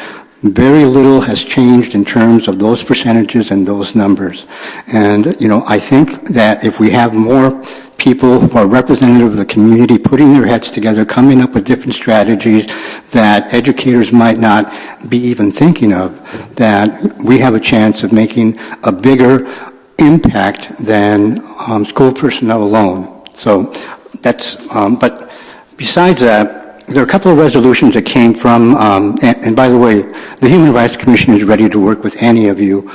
very little has changed in terms of those percentages and those numbers. And, you know, I think that if we have more people who are representative of the community putting their heads together, coming up with different strategies that educators might not be even thinking of, that we have a chance of making a bigger impact than school personnel alone. So that's, but besides that, there are a couple of resolutions that came from, and by the way, the Human Rights Commission is ready to work with any of you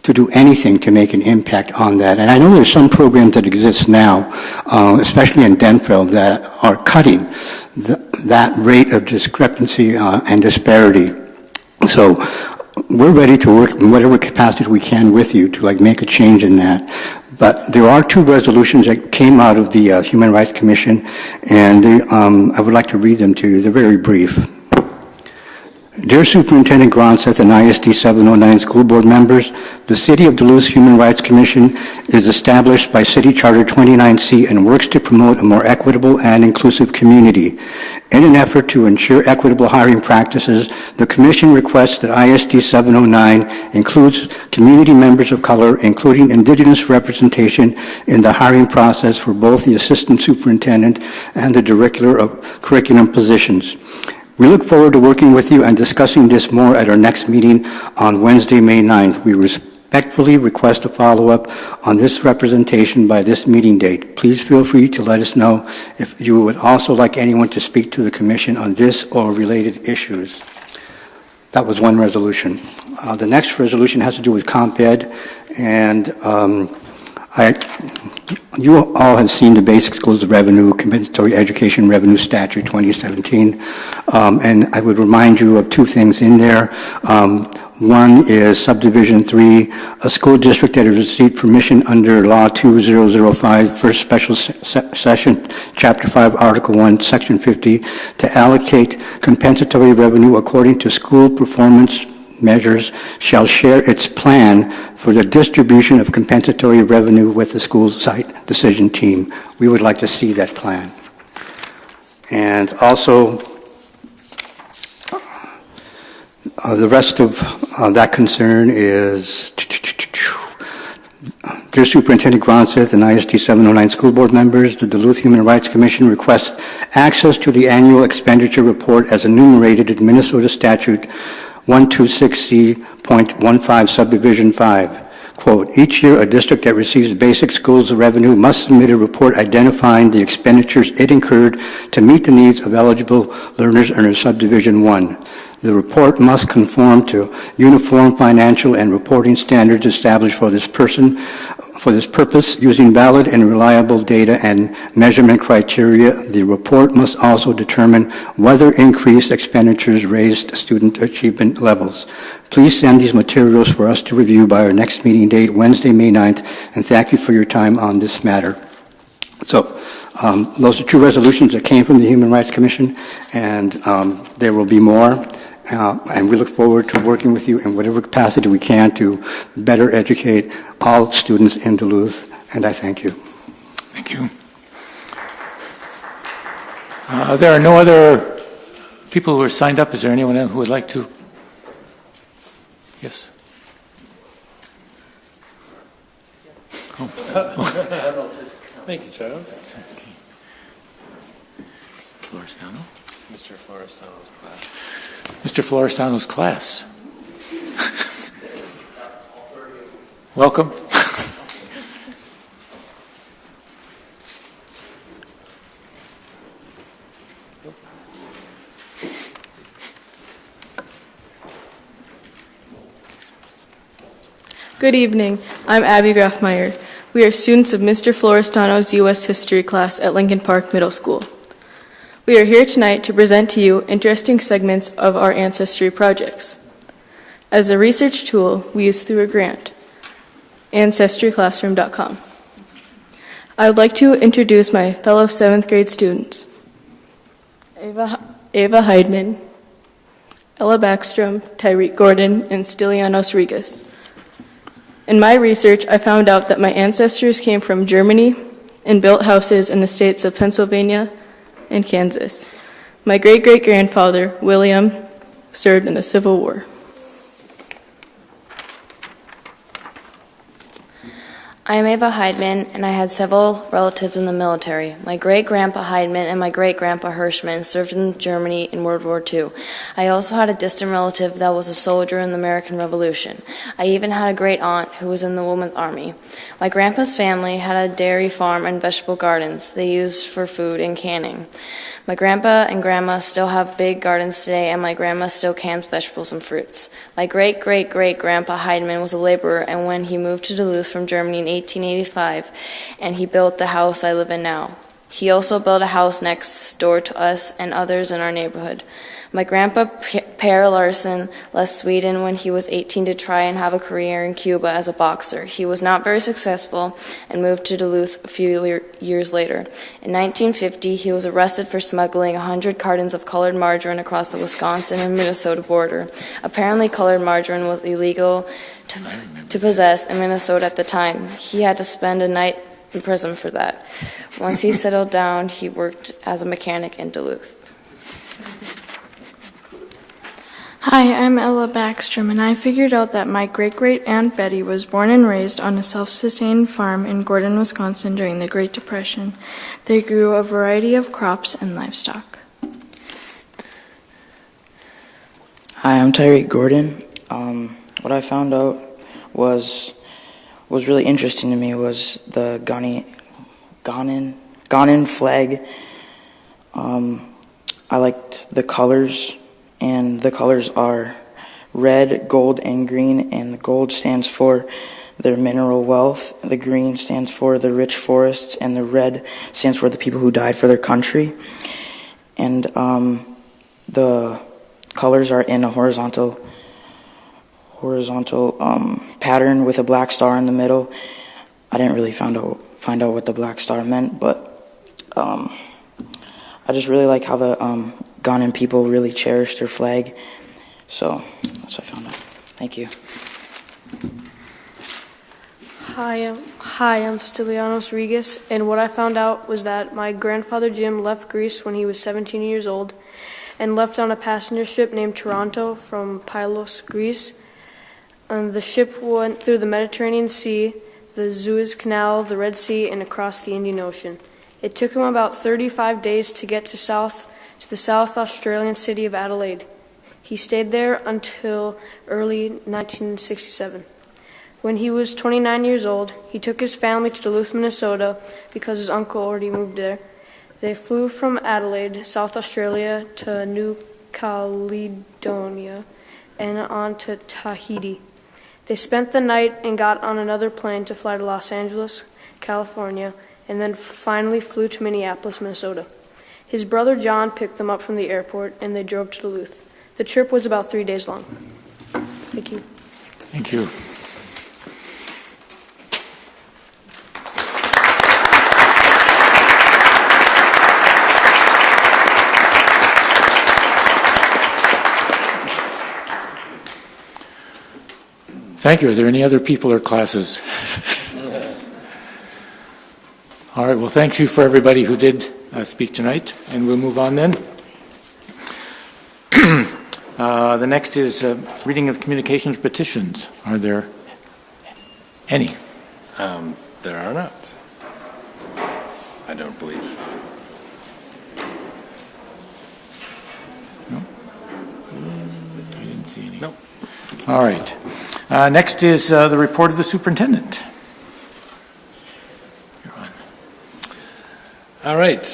to do anything to make an impact on that. And I know there's some programs that exist now, especially in Denfeld, that are cutting that rate of discrepancy and disparity. So we're ready to work in whatever capacity we can with you to make a change in that. But there are two resolutions that came out of the Human Rights Commission, and I would like to read them to you. They're very brief. Dear Superintendent Gronseth and ISD 709 school board members, the City of Duluth's Human Rights Commission is established by City Charter 29C and works to promote a more equitable and inclusive community. In an effort to ensure equitable hiring practices, the Commission requests that ISD 709 includes community members of color, including Indigenous representation in the hiring process for both the Assistant Superintendent and the Director of Curriculum positions. We look forward to working with you and discussing this more at our next meeting on Wednesday, May 9th. We respectfully request a follow-up on this representation by this meeting date. Please feel free to let us know if you would also like anyone to speak to the Commission on this or related issues. That was one resolution. The next resolution has to do with Comp Ed, and you all have seen the Basic Schools Revenue, Compensatory Education Revenue Statute 2017, and I would remind you of two things in there. One is Subdivision 3, a school district that has received permission under Law 2005, First Special Session, Chapter 5, Article 1, Section 50, to allocate compensatory revenue according to school performance measures, shall share its plan for the distribution of compensatory revenue with the school site decision team. We would like to see that plan. And also, the rest of that concern is, dear Superintendent Gronseth and ISD 709 school board members, the Duluth Human Rights Commission requests access to the annual expenditure report as enumerated in Minnesota Statute 126C.15 Subdivision 5. Quote, each year a district that receives basic schools revenue must submit a report identifying the expenditures it incurred to meet the needs of eligible learners under Subdivision 1. The report must conform to uniform financial and reporting standards established for this purpose using valid and reliable data and measurement criteria. The report must also determine whether increased expenditures raised student achievement levels. Please send these materials for us to review by our next meeting date, Wednesday, May 9th, and thank you for your time on this matter. So, those are two resolutions that came from the Human Rights Commission, and there will be more. And we look forward to working with you in whatever capacity we can to better educate all students in Duluth, and I thank you. Thank you. There are no other people who are signed up. Is there anyone who would like to? Yes. Oh. Thank you, Charles. Florestano? Mr. Florestano's class. Mr. Florestano's class. Welcome. Good evening. I'm Abbi Meyer. We are students of Mr. Florestano's U.S. History class at Lincoln Park Middle School. We are here tonight to present to you interesting segments of our ancestry projects. As a research tool, we use through a grant, ancestryclassroom.com. I would like to introduce my fellow 7th grade students. Ava Heidman, Ella Backstrom, Tyreek Gordon, and Stylianos Rigas. In my research, I found out that my ancestors came from Germany and built houses in the states of Pennsylvania and Kansas. My great-great-grandfather, William, served in the Civil War. I am Ava Heidman, and I had several relatives in the military. My great-grandpa Heidman and my great-grandpa Hirschman served in Germany in World War II. I also had a distant relative that was a soldier in the American Revolution. I even had a great-aunt who was in the Women's Army. My grandpa's family had a dairy farm and vegetable gardens they used for food and canning. My grandpa and grandma still have big gardens today, and my grandma still cans vegetables and fruits. My great-great-great-grandpa Heidman was a laborer, and when he moved to Duluth from Germany in 1885, and he built the house I live in now. He also built a house next door to us and others in our neighborhood. My grandpa, Per Larson, left Sweden when he was 18 to try and have a career in Cuba as a boxer. He was not very successful and moved to Duluth a few years later. In 1950, he was arrested for smuggling 100 cartons of colored margarine across the Wisconsin and Minnesota border. Apparently, colored margarine was illegal to possess in Minnesota at the time. He had to spend a night in prison for that. Once he settled down, he worked as a mechanic in Duluth. Hi, I'm Ella Backstrom, and I figured out that my great-great-aunt Betty was born and raised on a self-sustained farm in Gordon, Wisconsin during the Great Depression. They grew a variety of crops and livestock. Hi, I'm Tyreek Gordon. What I found out was really interesting to me was the Ghanan flag. I liked the colors, and the colors are red, gold, and green, and the gold stands for their mineral wealth, the green stands for the rich forests, and the red stands for the people who died for their country. And the colors are in a horizontal pattern with a black star in the middle. I didn't really find out what the black star meant, but I just really like how the Ghanan people really cherish their flag. So that's what I found out. Thank you. Hi, I'm Stylianos Regas, and what I found out was that my grandfather Jim left Greece when he was 17 years old and left on a passenger ship named Toronto from Pylos, Greece. And the ship went through the Mediterranean Sea, the Suez Canal, the Red Sea, and across the Indian Ocean. It took him about 35 days to get to the South Australian city of Adelaide. He stayed there until early 1967. When he was 29 years old, he took his family to Duluth, Minnesota, because his uncle already moved there. They flew from Adelaide, South Australia, to New Caledonia, and on to Tahiti. They spent the night and got on another plane to fly to Los Angeles, California, and then finally flew to Minneapolis, Minnesota. His brother John picked them up from the airport, and they drove to Duluth. The trip was about 3 days long. Thank you. Thank you. Thank you. Are there any other people or classes? All right. Well, thank you for everybody who did speak tonight, and we'll move on then. The next is reading of communications petitions. Are there any? There are not. I don't believe. No? I didn't see any. Nope. All right. Next is the report of the superintendent. All right.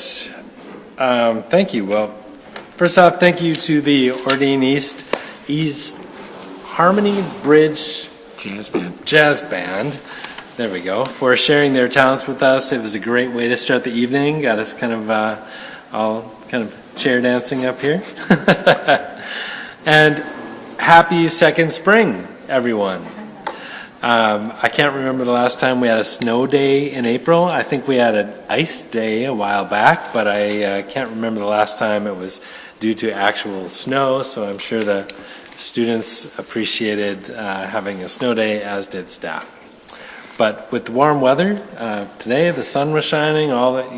Thank you. Well, first off, thank you to the Ordine East Harmony Bridge Jazz Band. There we go. For sharing their talents with us. It was a great way to start the evening. Got us kind of all kind of chair dancing up here. And happy second spring, everyone. I can't remember the last time we had a snow day in April. I think we had an ice day a while back, but I can't remember the last time it was due to actual snow, so I'm sure the students appreciated having a snow day, as did staff. But with the warm weather, today the sun was shining,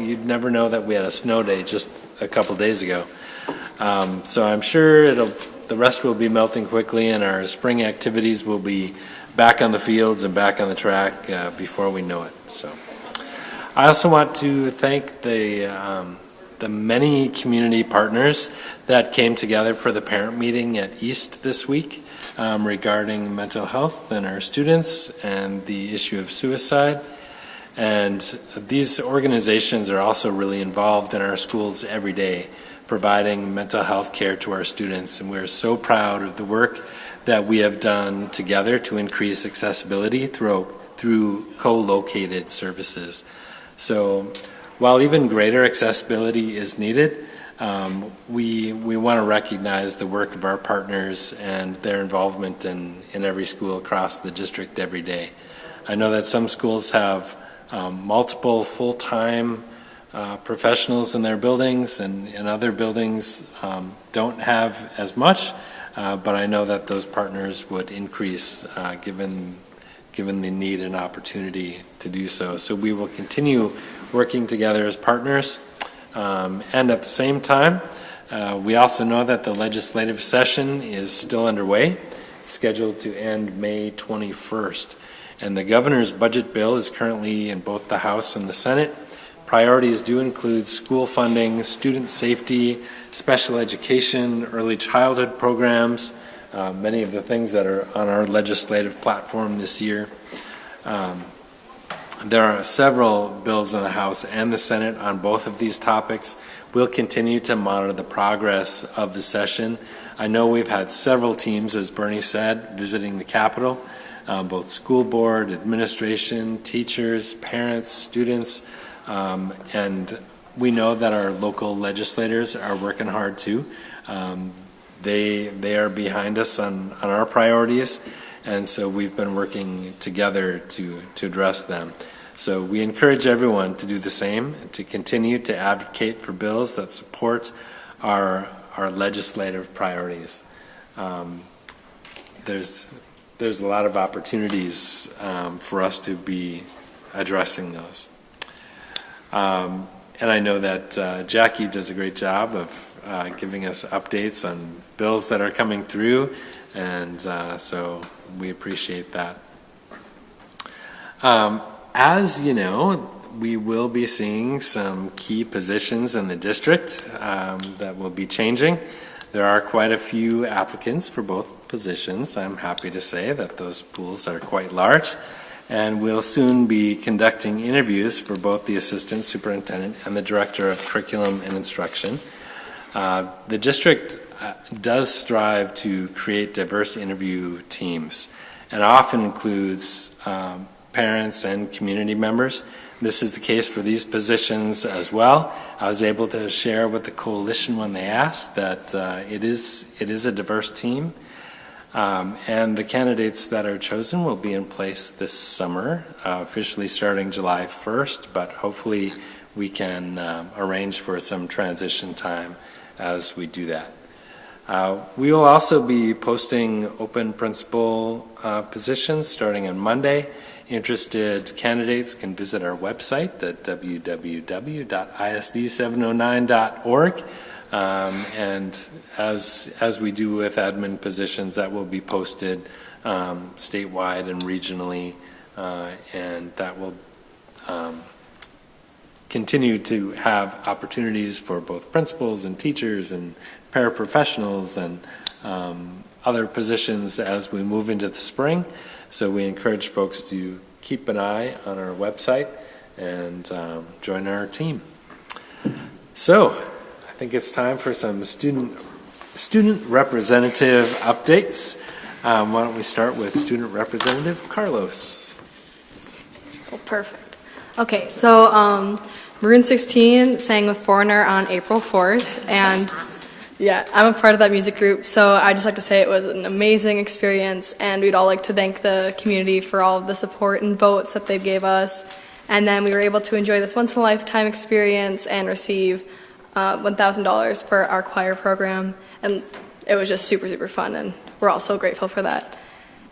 you'd never know that we had a snow day just a couple days ago. So I'm sure the rest will be melting quickly, and our spring activities will be back on the fields and back on the track before we know it. So, I also want to thank the many community partners that came together for the parent meeting at East this week regarding mental health and our students and the issue of suicide. And these organizations are also really involved in our schools every day, providing mental health care to our students. And we're so proud of the work that we have done together to increase accessibility through co-located services. So while even greater accessibility is needed, we want to recognize the work of our partners and their involvement in every school across the district every day. I know that some schools have multiple full-time professionals in their buildings, and other buildings don't have as much. But I know that those partners would increase given the need and opportunity to do so. So we will continue working together as partners. And at the same time, we also know that the legislative session is still underway. It's scheduled to end May 21st. And the governor's budget bill is currently in both the House and the Senate. Priorities do include school funding, student safety, special education, early childhood programs, many of the things that are on our legislative platform this year. There are several bills in the House and the Senate on both of these topics. We'll continue to monitor the progress of the session. I know we've had several teams, as Bernie said, visiting the Capitol, both school board, administration, teachers, parents, students, and we know that our local legislators are working hard too. They are behind us on our priorities, and so we've been working together to address them. So we encourage everyone to do the same, to continue to advocate for bills that support our legislative priorities. There's a lot of opportunities for us to be addressing those. And I know that Jackie does a great job of giving us updates on bills that are coming through, and so we appreciate that. As you know, we will be seeing some key positions in the district that will be changing. There are quite a few applicants for both positions. I'm happy to say that those pools are quite large, and we'll soon be conducting interviews for both the assistant superintendent and the director of curriculum and instruction. The district does strive to create diverse interview teams, and often includes parents and community members. This is the case for these positions as well. I was able to share with the coalition when they asked that it is a diverse team, and the candidates that are chosen will be in place this summer, officially starting July 1st, but hopefully we can arrange for some transition time as we do that. We will also be posting open principal positions starting on Monday. Interested candidates can visit our website at www.isd709.org. And as we do with admin positions, that will be posted statewide and regionally, and that will continue to have opportunities for both principals and teachers and paraprofessionals and other positions as we move into the spring. So we encourage folks to keep an eye on our website and join our team. So I think it's time for some student representative updates. Why don't we start with student representative Carlos? Oh, perfect. Okay, so Maroon 16 sang with Foreigner on April 4th, and yeah, I'm a part of that music group, so I'd just like to say it was an amazing experience, and we'd all like to thank the community for all of the support and votes that they gave us. And then we were able to enjoy this once-in-a-lifetime experience and receive $1,000 for our choir program, and it was just super, super fun, and we're all so grateful for that.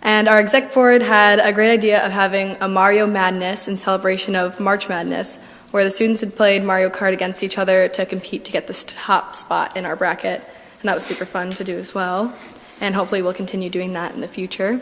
And our exec board had a great idea of having a Mario Madness in celebration of March Madness, where the students had played Mario Kart against each other to compete to get this top spot in our bracket. And that was super fun to do as well. And hopefully we'll continue doing that in the future.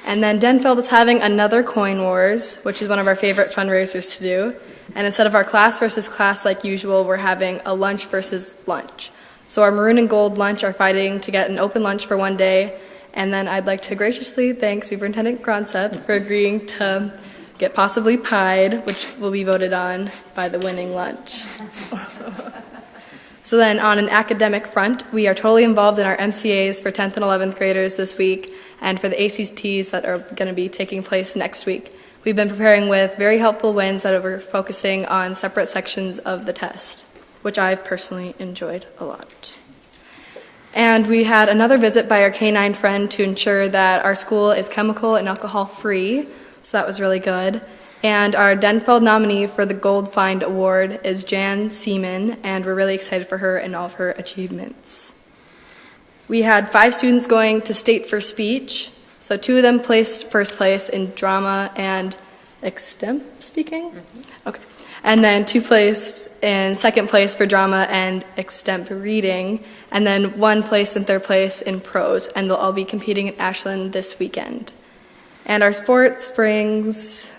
And then Denfeld is having another Coin Wars, which is one of our favorite fundraisers to do. And instead of our class versus class like usual, we're having a lunch versus lunch. So our maroon and gold lunch are fighting to get an open lunch for one day. And then I'd like to graciously thank Superintendent Gronseth for agreeing to get possibly pied, which will be voted on by the winning lunch. So then on an academic front, we are totally involved in our MCAs for 10th and 11th graders this week, and for the ACTs that are going to be taking place next week. We've been preparing with very helpful wins that are focusing on separate sections of the test, which I've personally enjoyed a lot. And we had another visit by our K-9 friend to ensure that our school is chemical and alcohol free. So that was really good. And our Denfeld nominee for the Gold Find Award is Jan Seaman, and we're really excited for her and all of her achievements. We had 5 students going to state for speech. So 2 of them placed first place in drama and extemp speaking? Mm-hmm. Okay. And then 2 placed in second place for drama and extemp reading. And then 1 placed in third place in prose. And they'll all be competing in Ashland this weekend. And our spring sports,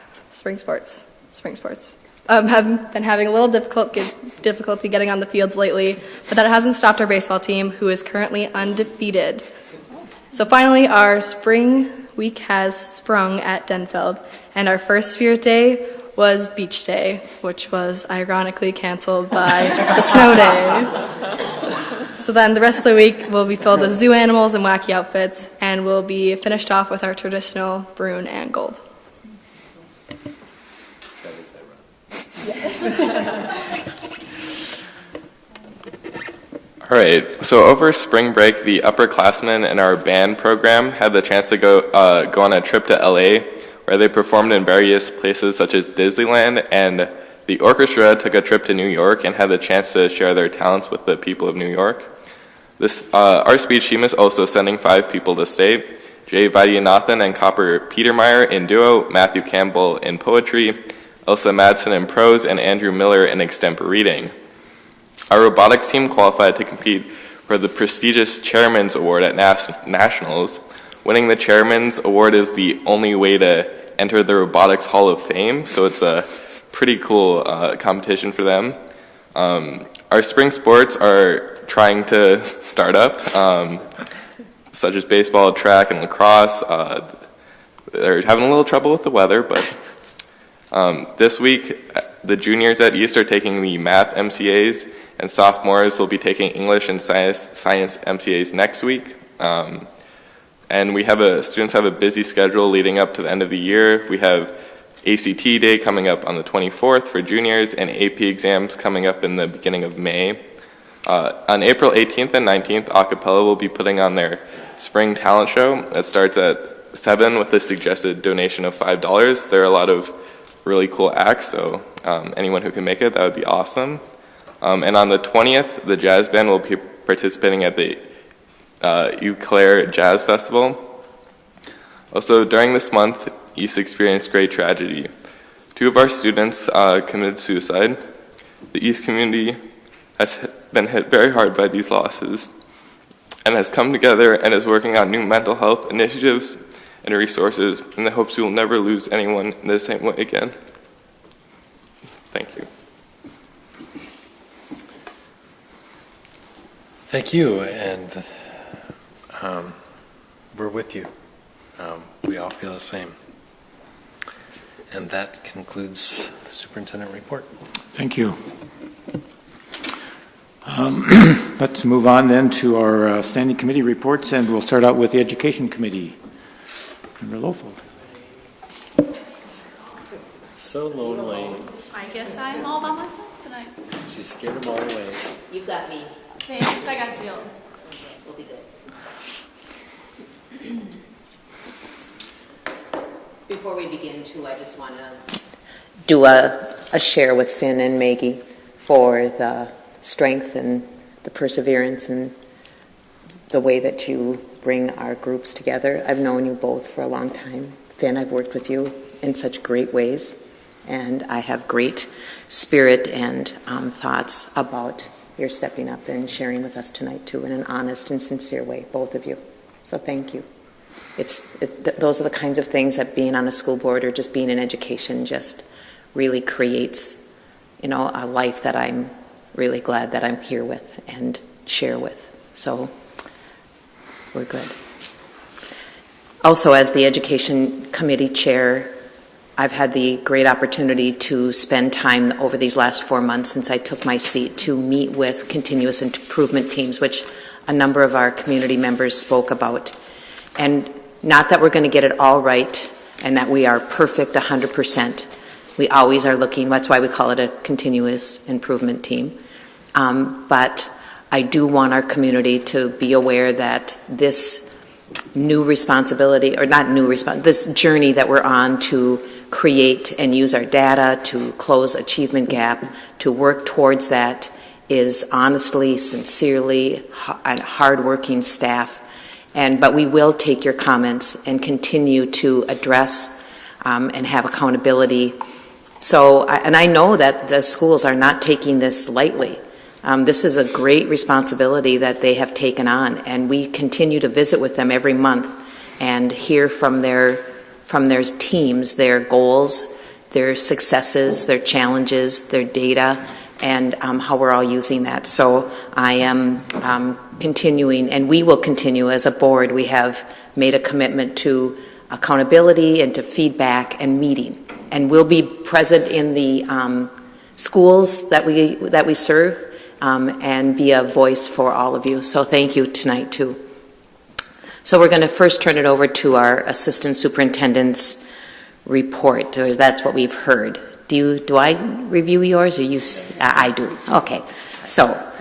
have been having a little difficulty getting on the fields lately, but that hasn't stopped our baseball team, who is currently undefeated. So finally, our spring week has sprung at Denfeld, and our first Spirit Day was Beach Day, which was ironically canceled by the snow day. So then the rest of the week will be filled with zoo animals and wacky outfits, and we'll be finished off with our traditional maroon and gold. All right, so over spring break, the upperclassmen in our band program had the chance to go on a trip to LA, where they performed in various places such as Disneyland, and the orchestra took a trip to New York and had the chance to share their talents with the people of New York. Our speech team is also sending 5 people to state: Jay Vaidyanathan and Copper Petermeyer in duo, Matthew Campbell in poetry, Elsa Madsen in prose, and Andrew Miller in extempore reading. Our robotics team qualified to compete for the prestigious Chairman's Award at Nationals. Winning the Chairman's Award is the only way to enter the Robotics Hall of Fame, so it's a pretty cool competition for them. Our spring sports are trying to start up, such as baseball, track, and lacrosse. They're having a little trouble with the weather, but this week the juniors at East are taking the math MCAs, and sophomores will be taking English and science MCAs next week. And students have a busy schedule leading up to the end of the year. We have ACT Day coming up on the 24th for juniors, and AP exams coming up in the beginning of May. On April 18th and 19th, Acapella will be putting on their spring talent show. It starts at 7 with a suggested donation of $5. There are a lot of really cool acts, so anyone who can make it, that would be awesome. And on the 20th, the jazz band will be participating at the Eau Claire Jazz Festival. Also, during this month, East experienced great tragedy. 2 of our students committed suicide. The East community has been hit very hard by these losses and has come together and is working on new mental health initiatives and resources in the hopes we will never lose anyone in the same way again. Thank you. Thank you, and we're with you. We all feel the same. And that concludes the superintendent report. Thank you. Let's move on then to our standing committee reports, and we'll start out with the Education Committee. Member Lofold. So lonely. I guess I'm all by myself tonight. She scared them all away. You got me. Thanks, I got Jill. Okay, we'll be good. Before we begin, too, I just want to do a share with Finn and Maggie for the strength and the perseverance and the way that you bring our groups together. I've known you both for a long time. Finn, I've worked with you in such great ways, and I have great spirit and thoughts about your stepping up and sharing with us tonight, too, in an honest and sincere way, both of you. So thank you. Those are the kinds of things that being on a school board or just being in education just really creates, a life that I'm really glad that I'm here with and share with. So we're good. Also, as the Education Committee Chair, I've had the great opportunity to spend time over these last 4 months since I took my seat to meet with continuous improvement teams, which a number of our community members spoke about. And not that we're going to get it all right and that we are perfect 100%. We always are looking, that's why we call it a continuous improvement team. But I do want our community to be aware that this new responsibility, or not new this journey that we're on to create and use our data to close achievement gap, to work towards that, is honestly, sincerely, and hardworking staff. But we will take your comments and continue to address and have accountability. So, and I know that the schools are not taking this lightly. This is a great responsibility that they have taken on, and we continue to visit with them every month and hear from their teams, their goals, their successes, their challenges, their data, and how we're all using that. So I am continuing, and we will continue as a board. We have made a commitment to accountability and to feedback and meeting, and we'll be present in the schools that we serve and be a voice for all of you. So thank you tonight too. So we're going to first turn it over to our assistant superintendent's report. Or that's what we've heard. Do I review yours, or you? I do. Okay. So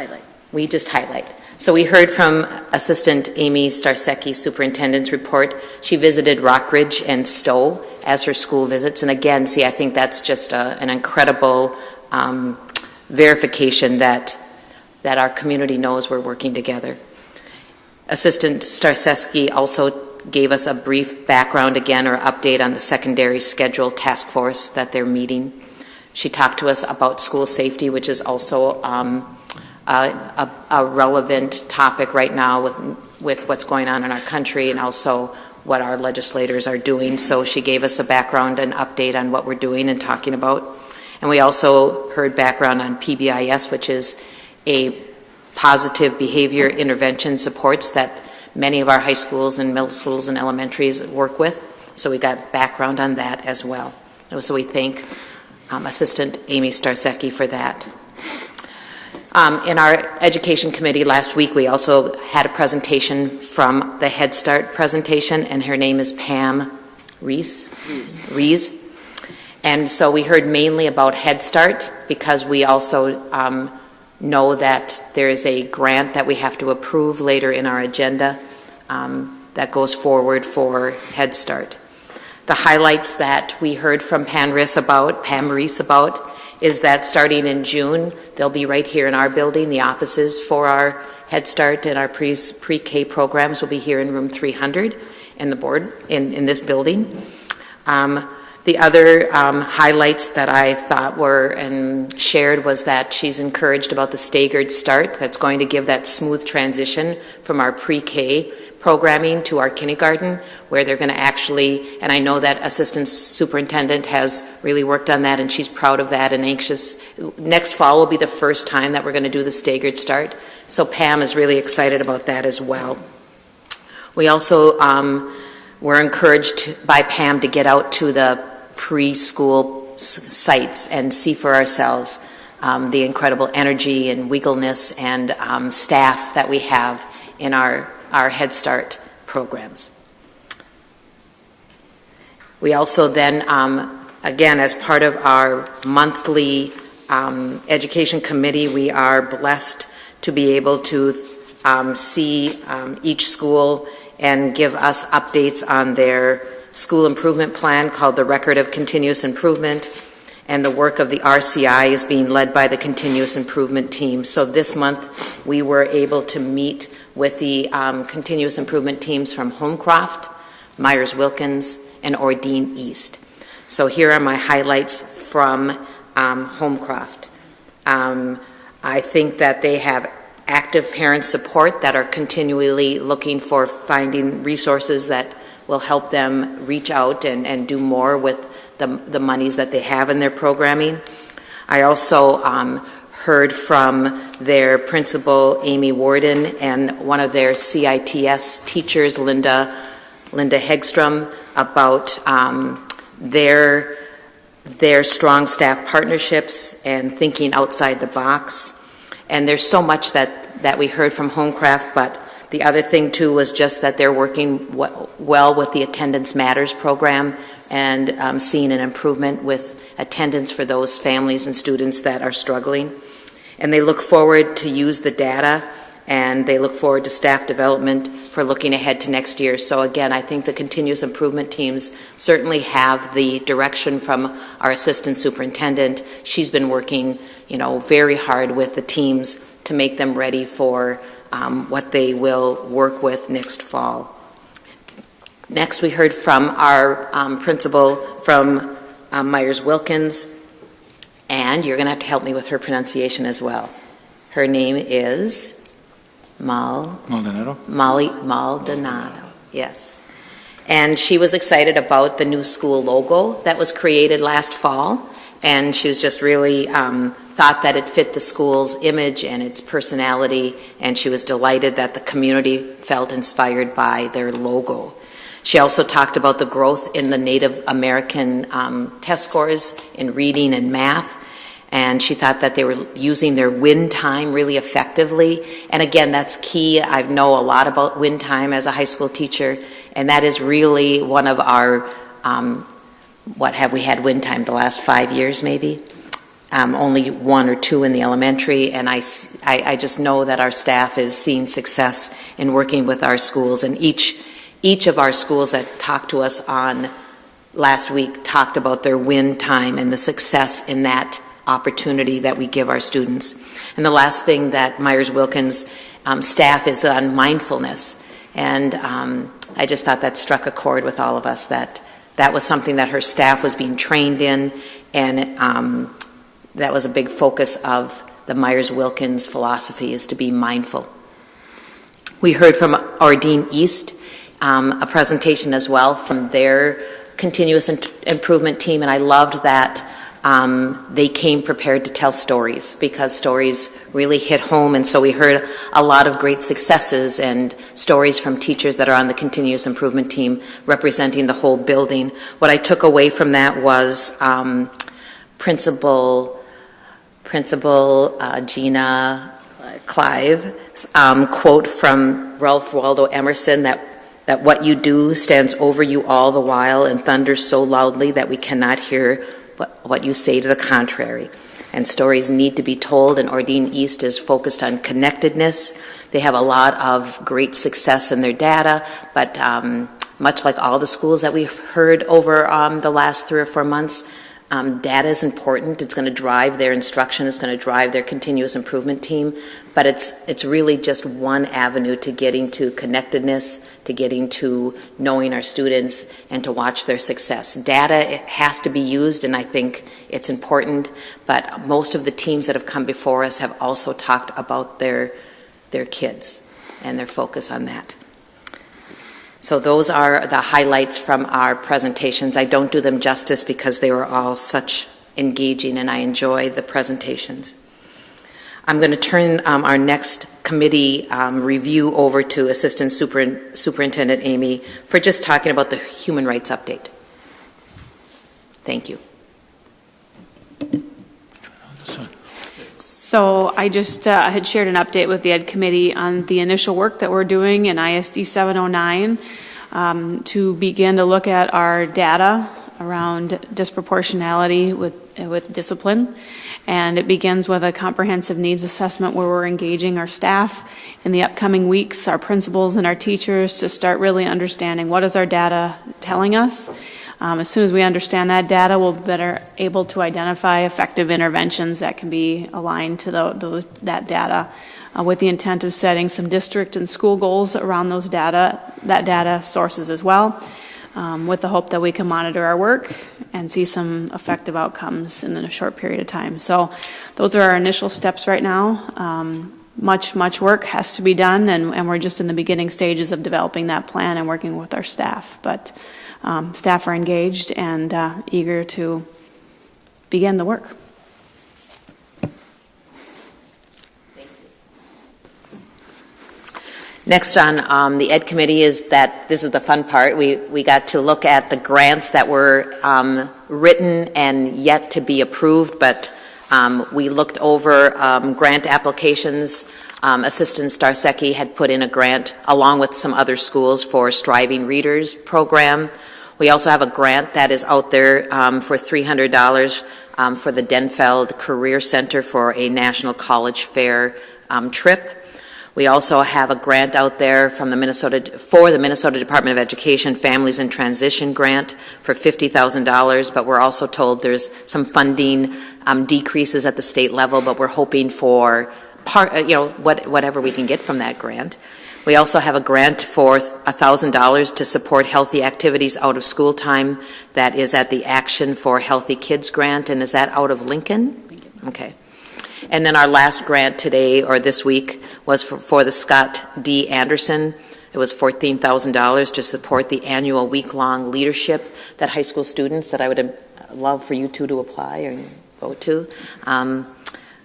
we just highlight. So we heard from Assistant Amy Starsecki, Superintendent's report. She visited Rockridge and Stowe as her school visits, and again, I think that's just an incredible verification that our community knows we're working together. Assistant Starsecki also gave us a brief background again, or update on the secondary schedule task force that they're meeting. She talked to us about school safety, which is also a relevant topic right now with what's going on in our country, and also what our legislators are doing. So she gave us a background and update on what we're doing and talking about. And we also heard background on PBIS, which is a positive behavior intervention supports that many of our high schools and middle schools and elementaries work with. So we got background on that as well. So we thank Assistant Amy Starsecki for that. In our education committee last week, we also had a presentation from the Head Start presentation, and her name is Pam Reese. And so we heard mainly about Head Start, because we also know that there is a grant that we have to approve later in our agenda that goes forward for Head Start. The highlights that we heard from Pam Reese about is that starting in June, they'll be right here in our building. The offices for our Head Start and our pre-K programs will be here in room 300 in the board in this building. The other highlights that I thought were and shared was that she's encouraged about the staggered start. That's going to give that smooth transition from our pre-K programming to our kindergarten, where they're going to actually, and I know that Assistant Superintendent has really worked on that, and she's proud of that and anxious. Next fall will be the first time that we're going to do the staggered start. So Pam is really excited about that as well. We also were encouraged by Pam to get out to the preschool sites and see for ourselves the incredible energy and wiggleness and staff that we have in our Head Start programs. We also then, again, as part of our monthly education committee, we are blessed to be able to see each school and give us updates on their school improvement plan called the Record of Continuous Improvement, and the work of the RCI is being led by the Continuous Improvement team. So this month we were able to meet with the Continuous Improvement teams from Homecroft, Myers-Wilkins, and Ordine East. So here are my highlights from Homecroft. I think that they have active parent support that are continually looking for finding resources that will help them reach out and do more with the monies that they have in their programming. I also heard from their principal, Amy Warden, and one of their CITS teachers, Linda Hegstrom, about their strong staff partnerships and thinking outside the box. And there's so much that we heard from Homecraft, but the other thing too was just that they're working well with the Attendance Matters program and seeing an improvement with attendance for those families and students that are struggling. And they look forward to use the data, and they look forward to staff development for looking ahead to next year. So again, I think the continuous improvement teams certainly have the direction from our assistant superintendent. She's been working, very hard with the teams to make them ready for what they will work with next fall. Next, we heard from our principal from Myers-Wilkins, and you're going to have to help me with her pronunciation as well. Her name is Maldonado. Maldonado, yes. And she was excited about the new school logo that was created last fall, and she was just really thought that it fit the school's image and its personality, and she was delighted that the community felt inspired by their logo. She also talked about the growth in the Native American test scores in reading and math, and she thought that they were using their win time really effectively. And again, that's key. I know a lot about win time as a high school teacher, and that is really one of our, what have we had win time the last 5 years maybe? Only 1 or 2 in the elementary, and I just know that our staff is seeing success in working with our schools, and each of our schools that talked to us on last week talked about their win time and the success in that opportunity that we give our students. And the last thing that Myers-Wilkins staff is on mindfulness, and I just thought that struck a chord with all of us, that was something that her staff was being trained in, and that was a big focus of the Myers-Wilkins philosophy, is to be mindful. We heard from Ordine East, a presentation as well from their continuous improvement team, and I loved that they came prepared to tell stories, because stories really hit home, and so we heard a lot of great successes and stories from teachers that are on the continuous improvement team representing the whole building. What I took away from that was Principal Gina Clive's quote from Ralph Waldo Emerson, that what you do stands over you all the while and thunders so loudly that we cannot hear what you say to the contrary. And stories need to be told, and Ordine East is focused on connectedness. They have a lot of great success in their data, but much like all the schools that we've heard over the last 3 or 4 months, data is important. It's going to drive their instruction. It's going to drive their continuous improvement team. But it's really just one avenue to getting to connectedness, to getting to knowing our students, and to watch their success. Data has to be used, and I think it's important. But most of the teams that have come before us have also talked about their kids and their focus on that. So those are the highlights from our presentations. I don't do them justice because they were all such engaging, and I enjoy the presentations. I'm going to turn our next committee review over to Assistant Superintendent Amy for just talking about the human rights update. Thank you. So I just had shared an update with the Ed Committee on the initial work that we're doing in ISD 709 to begin to look at our data around disproportionality with discipline. And it begins with a comprehensive needs assessment where we're engaging our staff in the upcoming weeks, our principals and our teachers, to start really understanding what is our data telling us. As soon as we understand that data, we'll better able to identify effective interventions that can be aligned to that data, with the intent of setting some district and school goals around those data sources as well, with the hope that we can monitor our work and see some effective outcomes in a short period of time. So those are our initial steps right now. Much work has to be done, and we're just in the beginning stages of developing that plan and working with our staff. But staff are engaged and eager to begin the work. Next on the Ed Committee is that this is the fun part. We got to look at the grants that were written and yet to be approved, but we looked over grant applications. Assistant Starsecki had put in a grant along with some other schools for Striving Readers program. We also have a grant that is out there for $300 for the Denfeld Career Center for a National College Fair trip. We also have a grant out there from the Minnesota Department of Education Families in Transition grant for $50,000, but we're also told there's some funding decreases at the state level, but we're hoping for whatever we can get from that grant. We also have a grant for $1,000 to support healthy activities out of school time that is at the Action for Healthy Kids grant, and is that out of Lincoln? Okay. And then our last grant today or this week was for the Scott D. Anderson It was $14,000 to support the annual week-long leadership that high school students, that I would love for you two to apply and go to,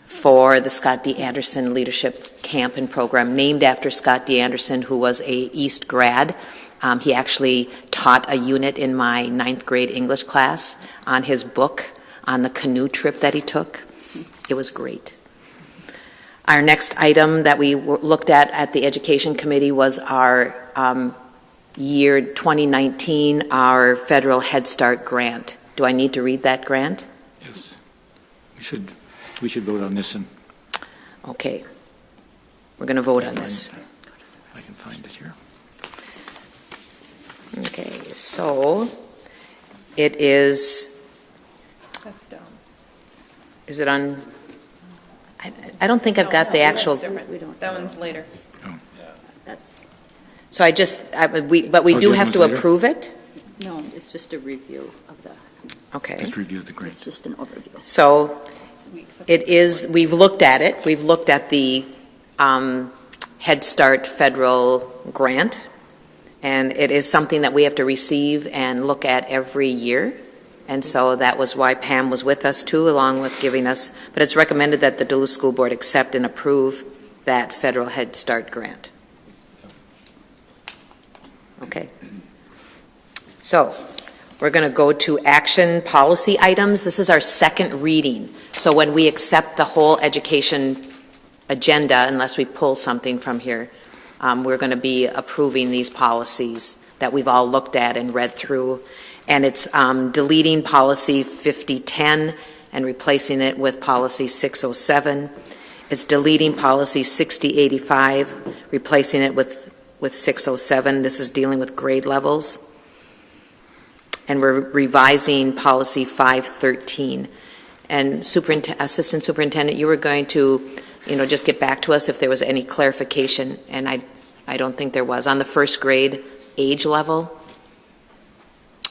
for the Scott D. Anderson Leadership Camp and Program, named after Scott D. Anderson, who was a East grad. He actually taught a unit in my 9th grade English class on his book on the canoe trip that he took. It was great. Our next item that we looked at the Education Committee was our year 2019, our federal Head Start grant. Do I need to read that grant? Yes. We should vote on this. Okay. We're going to vote on this. I can find it here. Okay, so it is. That's down. Is it on? I don't think I've got the actual. That one's later. So I just, but we do have to approve it? No, it's just a review of the. Okay. Let's review the grant. It's just an overview. So it is, we've looked at it. We've looked at the Head Start federal grant, and it is something that we have to receive and look at every year. And so that was why Pam was with us too, along with giving us, but it's recommended that the Duluth School Board accept and approve that federal Head Start grant. Okay. So we're going to go to action policy items. This is our second reading. So when we accept the whole education agenda, unless we pull something from here, we're going to be approving these policies that we've all looked at and read through. And it's deleting policy 5010 and replacing it with policy 607. It's deleting policy 6085, replacing it with 607. This is dealing with grade levels. And we're revising policy 513. And Assistant Superintendent, you were going to, just get back to us if there was any clarification, and I don't think there was. On the first grade age level,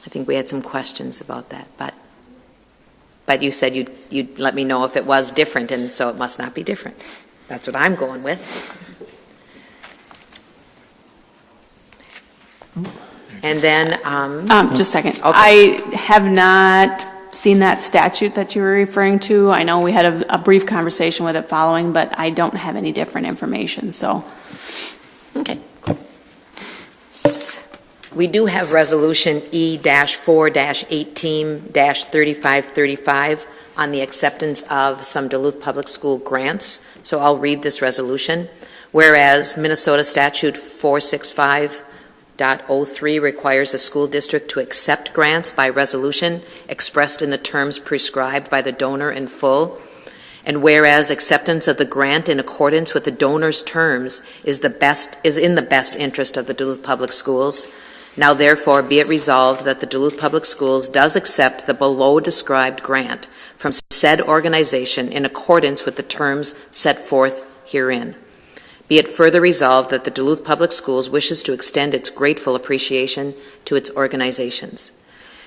I think we had some questions about that, but you said you'd let me know if it was different, and so it must not be different. That's what I'm going with. And then just a second. Okay. I have not seen that statute that you were referring to. I know we had a brief conversation with it following, but I don't have any different information. So, okay. We do have resolution E-4-18-3535 on the acceptance of some Duluth Public School grants. So I'll read this resolution. Whereas Minnesota Statute 465.03 requires a school district to accept grants by resolution expressed in the terms prescribed by the donor in full. And whereas acceptance of the grant in accordance with the donor's terms is in the best interest of the Duluth Public Schools. Now therefore be it resolved that the Duluth Public Schools does accept the below described grant from said organization in accordance with the terms set forth herein. Be it further resolved that the Duluth Public Schools wishes to extend its grateful appreciation to its organizations.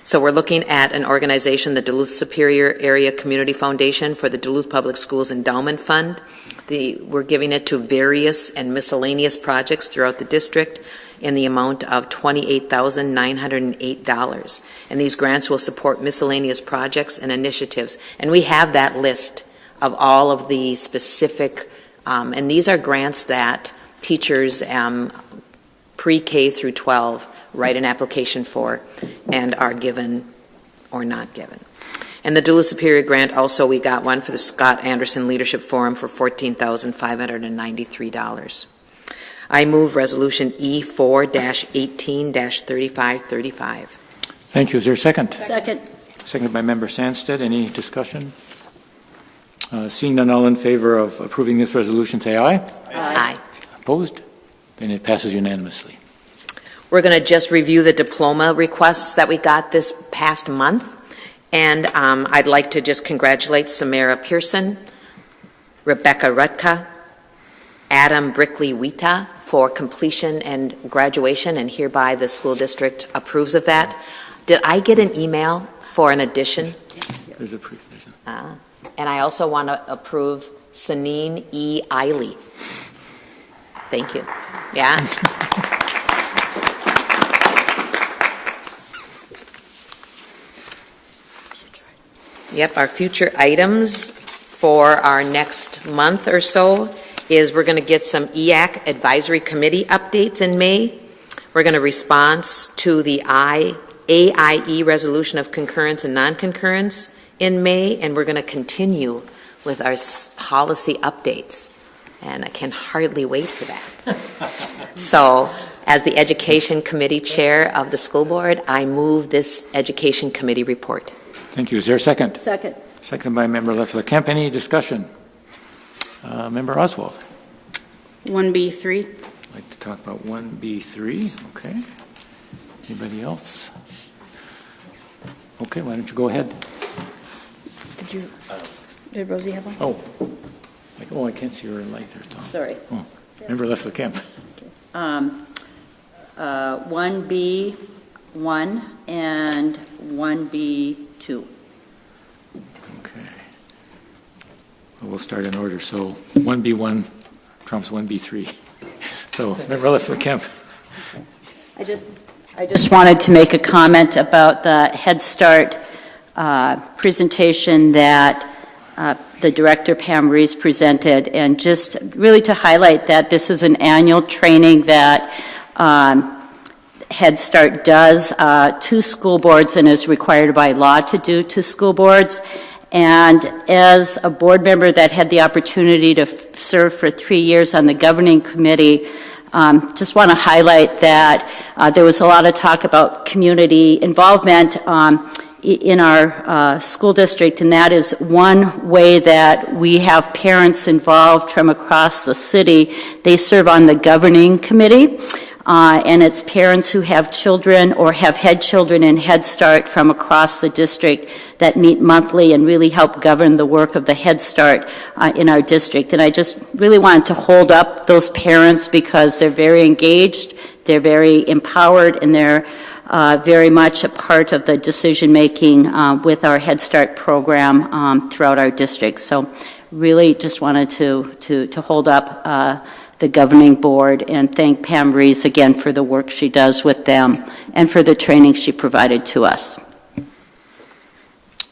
So we're looking at an organization, the Duluth Superior Area Community Foundation for the Duluth Public Schools Endowment Fund. We're giving it to various and miscellaneous projects throughout the district in the amount of $28,908. And these grants will support miscellaneous projects and initiatives. And we have that list of all of the specific, and these are grants that teachers pre-K through 12 write an application for and are given or not given. And the Duluth Superior Grant also, we got one for the Scott Anderson Leadership Forum for $14,593. I move resolution E4-18-3535. Thank you. Is there a second? Second. Seconded by Member Sandstead. Any discussion? Seeing none, all in favor of approving this resolution, say aye. Aye. Opposed? Then it passes unanimously. We're going to just review the diploma requests that we got this past month. And I'd like to just congratulate Samara Pearson, Rebecca Rutka, Adam Brickley-Wita for completion and graduation, and hereby the school district approves of that. Did I get an email for an addition? There's a provision. And I also want to approve Sanine E. Eiley. Thank you. Yeah. Yep, our future items for our next month or so is we're going to get some EAC Advisory Committee updates in May. We're going to respond to the AIE resolution of concurrence and non-concurrence in May, and we're going to continue with our policy updates. And I can hardly wait for that. So, as the Education Committee Chair of the school board, I move this Education Committee report. Thank you. Is there a second? Second. Second by Member Lefler-Kemp. Any discussion? Member Oswald. 1B3. I'd like to talk about 1B3. Okay. Anybody else? Okay, why don't you go ahead? Did Rosie have one? Oh, I can't see her light there, Tom. Sorry. Oh, Member Lefler-Kemp. 1B1 and 1B2. Okay. Well, we'll start in order. So 1B1 trumps 1B3. So Member Lefler-Kemp. I just wanted to make a comment about the Head Start presentation that the director, Pam Rees, presented, and just really to highlight that this is an annual training that Head Start does to school boards and is required by law to do to school boards. And as a board member that had the opportunity to serve for 3 years on the governing committee, just want to highlight that there was a lot of talk about community involvement in our school district, and that is one way that we have parents involved from across the city. They serve on the governing committee, and it's parents who have children or have had children in Head Start from across the district that meet monthly and really help govern the work of the Head Start in our district. And I just really wanted to hold up those parents because they're very engaged, they're very empowered, and they're very much a part of the decision-making with our Head Start program throughout our district. So really just wanted to hold up the governing board and thank Pam Rees again for the work she does with them and for the training she provided to us.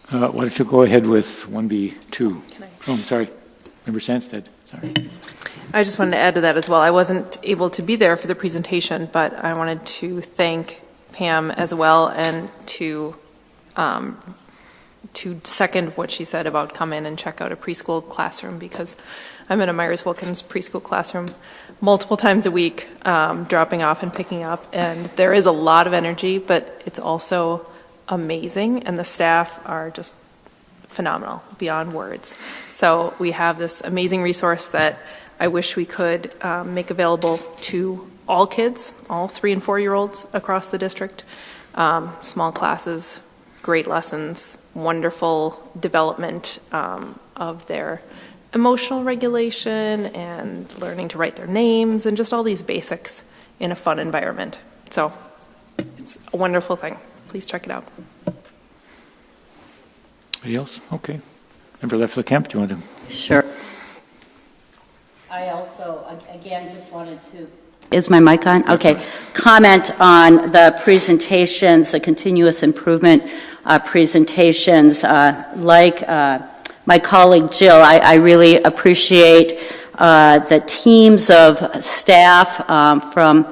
Why don't you go ahead with 1B2? Oh, I'm sorry. Member Sandstead. Sorry. I just wanted to add to that as well. I wasn't able to be there for the presentation, but I wanted to thank Pam as well and to second what she said about come in and check out a preschool classroom, because I'm in a Myers-Wilkins preschool classroom multiple times a week, dropping off and picking up, and there is a lot of energy, but it's also amazing, and the staff are just phenomenal, beyond words. So we have this amazing resource that I wish we could make available to all kids, all 3- and 4-year-olds across the district. Small classes, great lessons, wonderful development of their emotional regulation and learning to write their names and just all these basics in a fun environment. So it's a wonderful thing. Please check it out. Anybody else? Okay. Member Lefler-Kemp, do you want to? Sure. I also, again, just wanted to... Is my mic on? Okay. Comment on the presentations, the continuous improvement presentations. Like my colleague Jill, I really appreciate the teams of staff from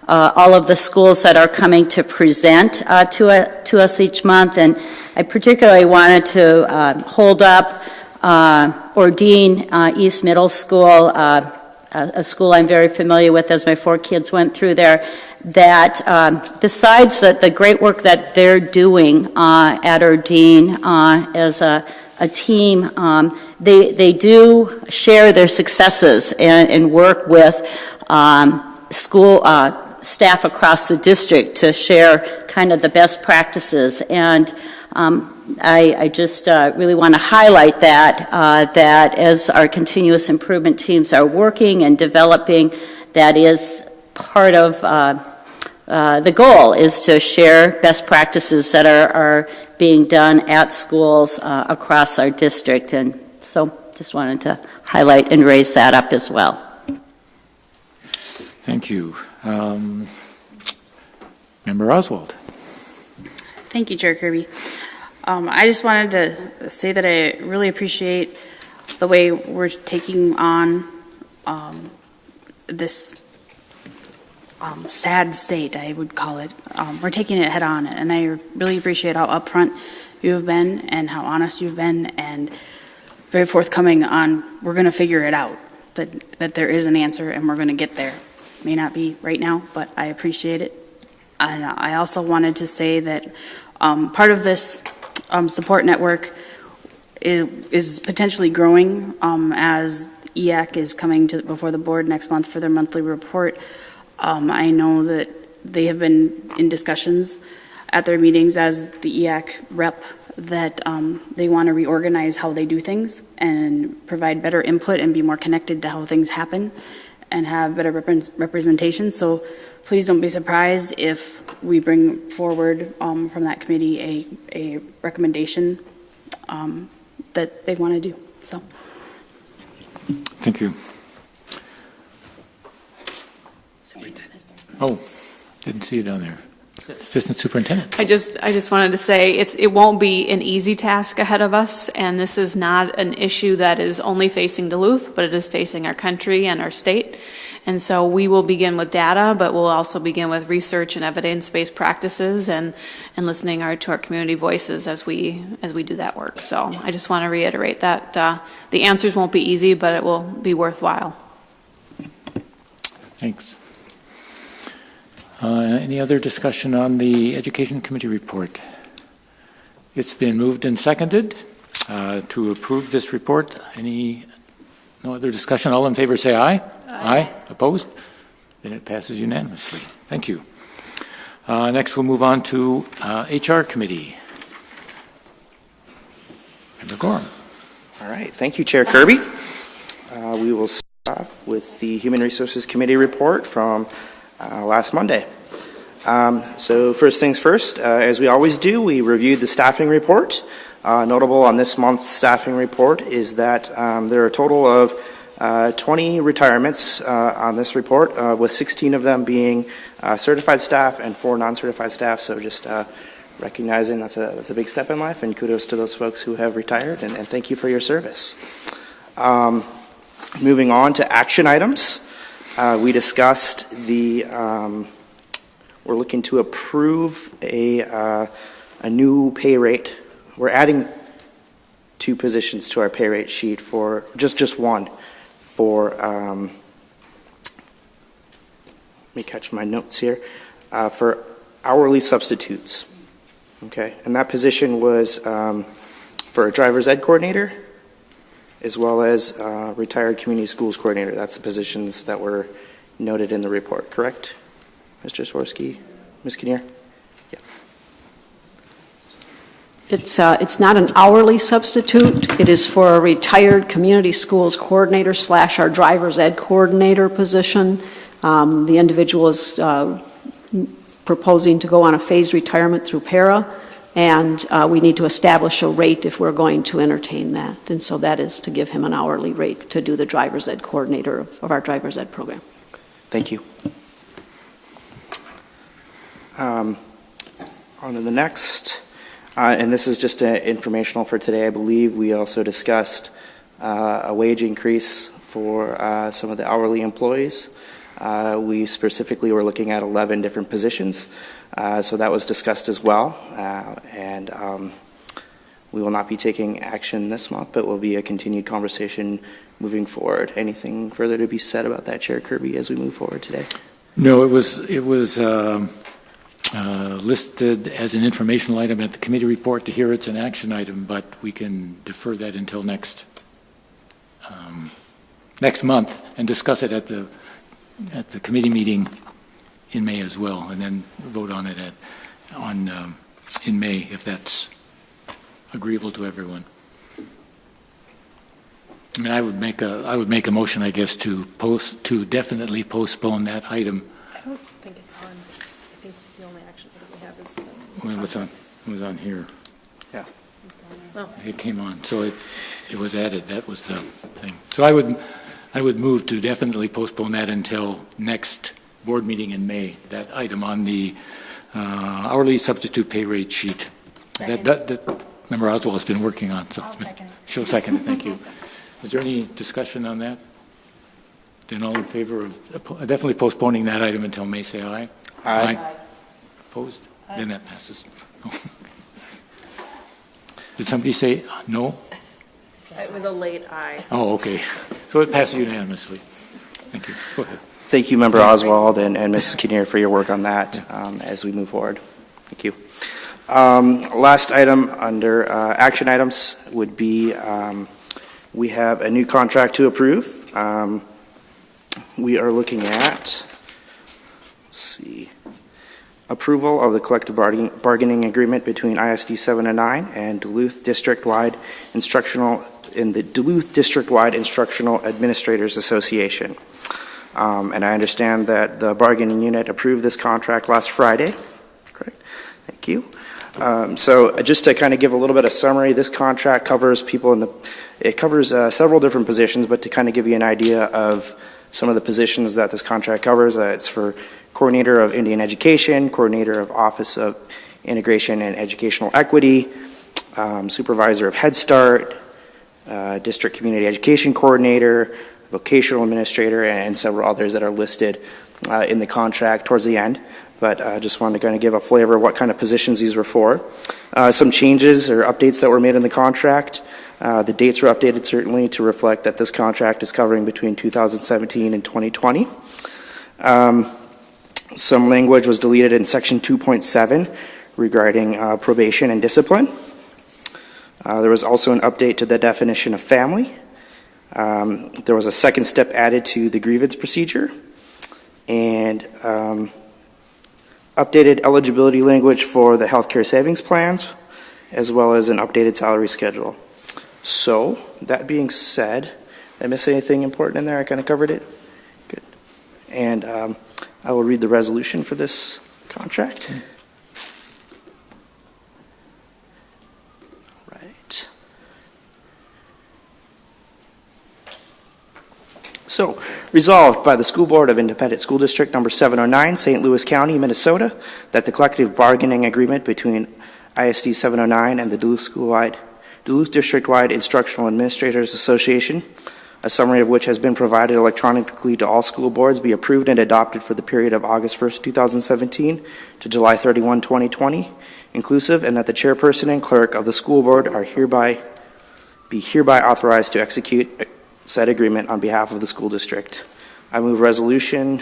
all of the schools that are coming to present to us each month. And I particularly wanted to hold up Ordine East Middle School, a school I'm very familiar with as my 4 kids went through there, that besides the great work that they're doing at Ordine as a team, they do share their successes and work with school staff across the district to share kind of the best practices. And I just really want to highlight that as our continuous improvement teams are working and developing, that is part of the goal, is to share best practices that are being done at schools across our district. And so just wanted to highlight and raise that up as well. Thank you. Member Oswald. Thank you, Chair Kirby. I just wanted to say that I really appreciate the way we're taking on this sad state, I would call it. We're taking it head on, and I really appreciate how upfront you have been and how honest you've been and very forthcoming on we're going to figure it out, that there is an answer and we're going to get there. May not be right now, but I appreciate it. And I also wanted to say that part of this support network is potentially growing as EAC is coming before the board next month for their monthly report. I know that they have been in discussions at their meetings as the EAC rep that they want to reorganize how they do things and provide better input and be more connected to how things happen and have better representation. So please don't be surprised if we bring forward from that committee a recommendation that they want to do. So. Thank you. Oh, didn't see it down there. Assistant Superintendent. I just wanted to say it won't be an easy task ahead of us, and this is not an issue that is only facing Duluth, but it is facing our country and our state. And so we will begin with data, but we'll also begin with research and evidence-based practices and listening to our community voices as we do that work. So I just want to reiterate that the answers won't be easy, but it will be worthwhile. Thanks. Any other discussion on the Education Committee report? It's been moved and seconded to approve this report. No other discussion? All in favor say aye. Aye. Opposed? Then it passes unanimously. Thank you. Next we'll move on to HR Committee. Member Gorham. All right. Thank you, Chair Kirby. We will start with the Human Resources Committee report from last Monday. So first things first, as we always do, we reviewed the staffing report. Notable on this month's staffing report is that there are a total of 20 retirements on this report, with 16 of them being certified staff and 4 non-certified staff. So just recognizing that's a big step in life, and kudos to those folks who have retired, and thank you for your service. Moving on to action items. We discussed we're looking to approve a new pay rate. We're adding 2 positions to our pay rate sheet for just one for, let me catch my notes here, for hourly substitutes. Okay, and that position was for a driver's ed coordinator as well as retired community schools coordinator. That's the positions that were noted in the report, correct? Mr. Swirsky, Ms. Kinnear? Yeah. It's not an hourly substitute. It is for a retired community schools coordinator / our driver's ed coordinator position. The individual is proposing to go on a phased retirement through para, and we need to establish a rate if we're going to entertain that. And so that is to give him an hourly rate to do the driver's ed coordinator of our driver's ed program. Thank you. On to the next, and this is just informational for today. I believe we also discussed a wage increase for some of the hourly employees. We specifically were looking at 11 different positions, so that was discussed as well. And we will not be taking action this month, but will be a continued conversation moving forward. Anything further to be said about that, Chair Kirby, as we move forward today? No, it was listed as an informational item at the committee report. To hear it's an action item, but we can defer that until next month and discuss it at the committee meeting in May as well, and then vote on it in May if that's agreeable to everyone. I mean, I would make a motion, I guess, to definitely postpone that item. I don't think it's on. I think the only action item we have is the... Well, it was on here. Yeah. Oh. It came on, so it was added. That was the thing. So I would move to definitely postpone that until next board meeting in May. That item on the hourly substitute pay rate sheet. Member Oswald has been working on. So she'll second it. Thank you. Is there any discussion on that? Then all in favor of definitely postponing that item until May, say aye. Aye. Opposed? Then that passes. Did somebody say no? It was a late aye. Oh, okay. So it passes unanimously. Thank you. Go ahead. Thank you, Member Oswald and Mrs. Kinnear, for your work on that as we move forward. Thank you. Last item under action items would be we have a new contract to approve. We are looking at, let's see, approval of the collective bargaining agreement between ISD 709 and Duluth District-wide Instructional Administrators Association. And I understand that the bargaining unit approved this contract last Friday. Correct. Thank you. So just to kind of give a little bit of summary, this contract covers several different positions, but to kind of give you an idea of some of the positions that this contract covers, it's for Coordinator of Indian Education, Coordinator of Office of Integration and Educational Equity, Supervisor of Head Start, District Community Education Coordinator, Vocational Administrator, and several others that are listed in the contract towards the end. But I just wanted to kind of give a flavor of what kind of positions these were for. Some changes or updates that were made in the contract. The dates were updated certainly to reflect that this contract is covering between 2017 and 2020. Some language was deleted in Section 2.7 regarding probation and discipline. There was also an update to the definition of family. There was a second step added to the grievance procedure, and updated eligibility language for the healthcare savings plans, as well as an updated salary schedule. So, that being said, did I miss anything important in there? I kind of covered it. Good. And I will read the resolution for this contract. Right. So, resolved by the School Board of Independent School District Number 709, St. Louis County, Minnesota, that the collective bargaining agreement between ISD 709 and the Duluth District-wide Instructional Administrators Association, a summary of which has been provided electronically to all school boards, be approved and adopted for the period of August 1st, 2017 to July 31, 2020, inclusive, and that the chairperson and clerk of the school board are hereby authorized to execute said agreement on behalf of the school district. I move resolution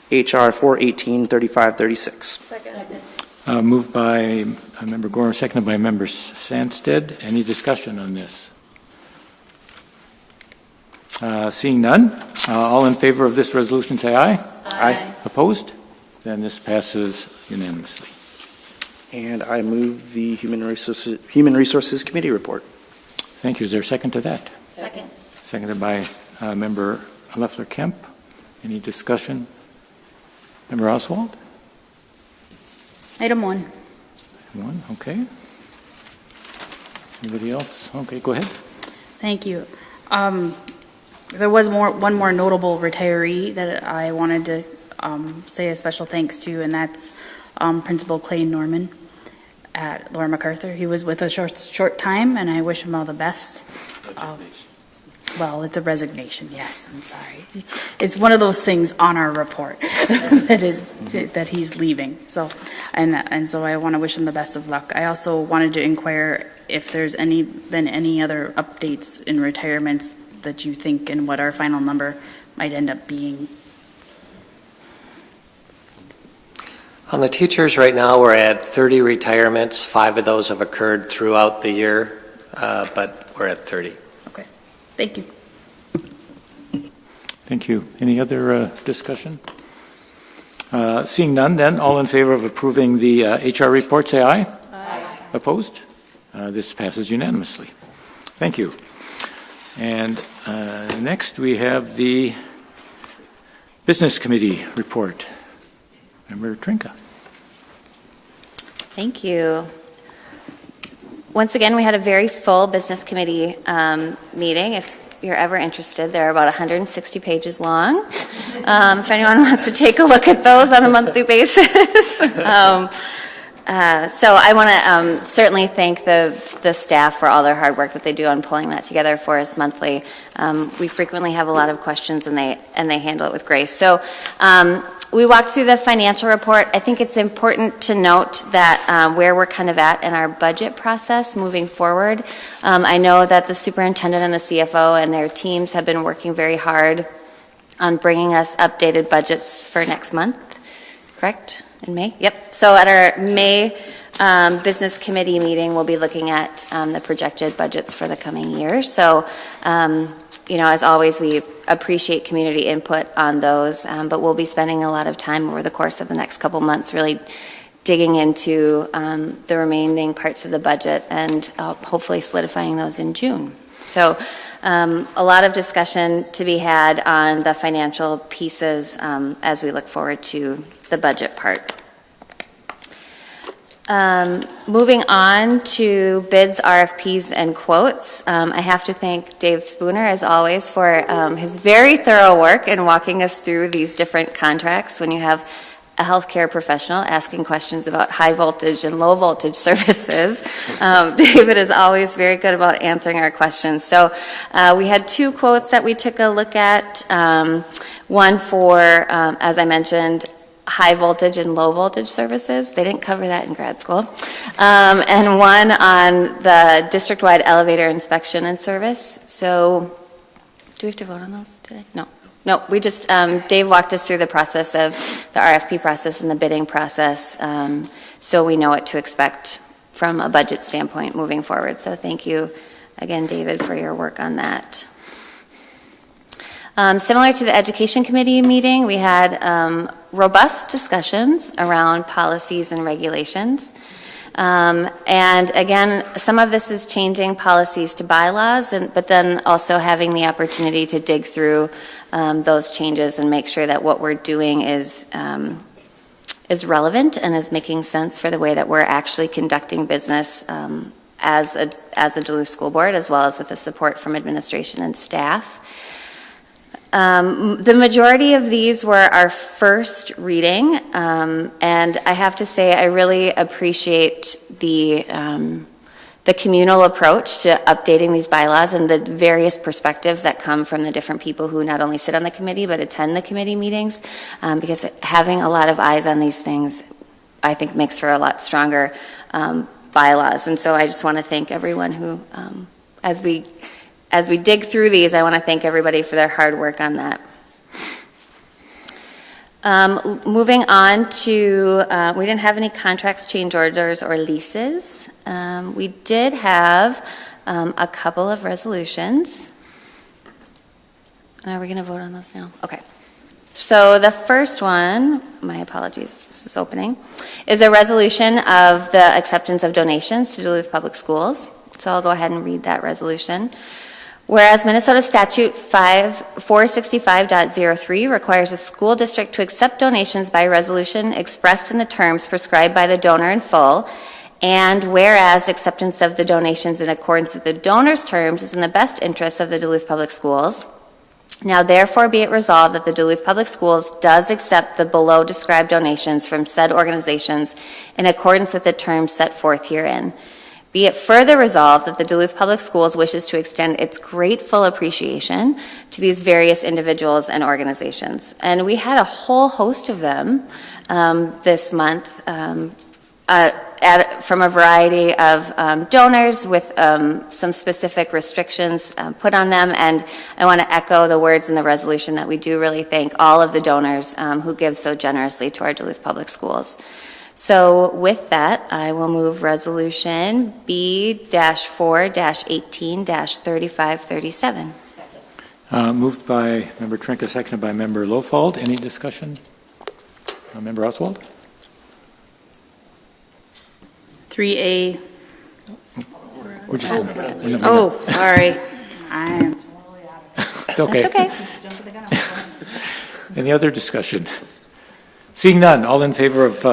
HR 418-3536. Second. Moved by Member Gorham, seconded by Member Sandsted. Any discussion on this? Seeing none, all in favor of this resolution say aye. Aye. Opposed? Then this passes unanimously. And I move the Human Resources Committee report. Thank you. Is there a second to that? Second. Seconded by Member Loeffler-Kemp. Any discussion? Member Oswald? Item 1. One, okay. Anybody else? Okay, go ahead. Thank you. There was one more notable retiree that I wanted to say a special thanks to, and that's Principal Clay Norman at Laura MacArthur. He was with us short time, and I wish him all the best. Well, it's a resignation. Yes, I'm sorry. It's one of those things on our report that he's leaving. So, and so I want to wish him the best of luck. I also wanted to inquire if there's been any other updates in retirements that you think and what our final number might end up being. On the teachers right now, we're at 30 retirements. 5 of those have occurred throughout the year, but we're at 30. Okay, thank you. Thank you. Any other discussion? Seeing none, then, all in favor of approving the HR report, say aye. Aye. Opposed? This passes unanimously. Thank you. And next we have the Business Committee report. Member Trinka. Thank you. Once again, we had a very full Business Committee meeting. If you're ever interested, they're about 160 pages long. If anyone wants to take a look at those on a monthly basis. So I want to certainly thank the staff for all their hard work that they do on pulling that together for us monthly. We frequently have a lot of questions, and they handle it with grace. So we walked through the financial report. I think it's important to note that where we're kind of at in our budget process moving forward. I know that the superintendent and the CFO and their teams have been working very hard on bringing us updated budgets for next month, correct? In May? Yep. So at our May business committee meeting, we'll be looking at the projected budgets for the coming year. So, as always, we appreciate community input on those, but we'll be spending a lot of time over the course of the next couple months really digging into the remaining parts of the budget and hopefully solidifying those in June. So a lot of discussion to be had on the financial pieces as we look forward to the budget part. Moving on to bids, RFPs, and quotes. I have to thank Dave Spooner, as always, for his very thorough work in walking us through these different contracts. When you have a healthcare professional asking questions about high voltage and low voltage services, David is always very good about answering our questions. So we had two quotes that we took a look at. One for, as I mentioned, high voltage and low voltage services. They didn't cover that in grad school. And one on the district-wide elevator inspection and service. So do we have to vote on those today? No, we just, Dave walked us through the process of the RFP process and the bidding process, so we know what to expect from a budget standpoint moving forward. So thank you again, David, for your work on that. Similar to the Education Committee meeting, we had robust discussions around policies and regulations. And again, some of this is changing policies to bylaws, but then also having the opportunity to dig through those changes and make sure that what we're doing is relevant and is making sense for the way that we're actually conducting business as a Duluth School Board, as well as with the support from administration and staff. The majority of these were our first reading, and I have to say I really appreciate the communal approach to updating these bylaws and the various perspectives that come from the different people who not only sit on the committee but attend the committee meetings, because having a lot of eyes on these things, I think, makes for a lot stronger bylaws. And so I just want to thank everyone who, as we dig through these, I want to thank everybody for their hard work on that. Moving on to, we didn't have any contracts, change orders, or leases. We did have a couple of resolutions. Are we going to vote on those now? Okay. So the first one, my apologies, this is opening, is a resolution of the acceptance of donations to Duluth Public Schools. So I'll go ahead and read that resolution. Whereas Minnesota Statute 465.03 requires a school district to accept donations by resolution expressed in the terms prescribed by the donor in full, and whereas acceptance of the donations in accordance with the donor's terms is in the best interest of the Duluth Public Schools, now therefore be it resolved that the Duluth Public Schools does accept the below described donations from said organizations in accordance with the terms set forth herein. Be it further resolved that the Duluth Public Schools wishes to extend its grateful appreciation to these various individuals and organizations. And we had a whole host of them this month from a variety of donors with some specific restrictions put on them. And I want to echo the words in the resolution that we do really thank all of the donors who give so generously to our Duluth Public Schools. So with that, I will move resolution B-4-18-3537. Moved by Member Trinka, seconded by Member Lofald. Any discussion? Member Oswald? 3A. We're just sorry. It's okay. That's okay. Any other discussion? Seeing none, all in favor of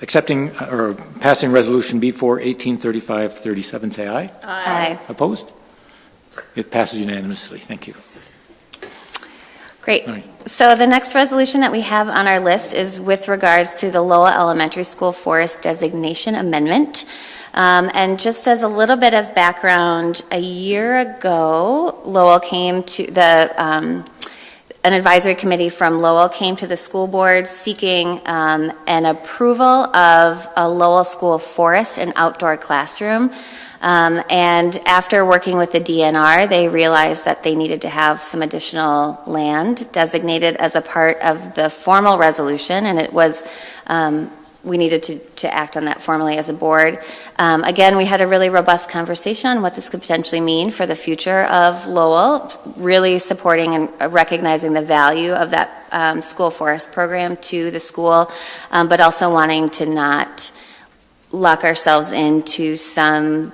accepting or passing resolution B-4-18-3537, say aye. Aye. Opposed? It passes unanimously. Thank you. Great. So the next resolution that we have on our list is with regards to the Lowell Elementary School Forest Designation Amendment. And just as a little bit of background, a year ago, Lowell came to an advisory committee from Lowell came to the school board seeking an approval of a Lowell School Forest and outdoor classroom. And after working with the DNR, they realized that they needed to have some additional land designated as a part of the formal resolution, and it was we needed to act on that formally as a board. Again, we had a really robust conversation on what this could potentially mean for the future of Lowell, really supporting and recognizing the value of that school forest program to the school, but also wanting to not lock ourselves into some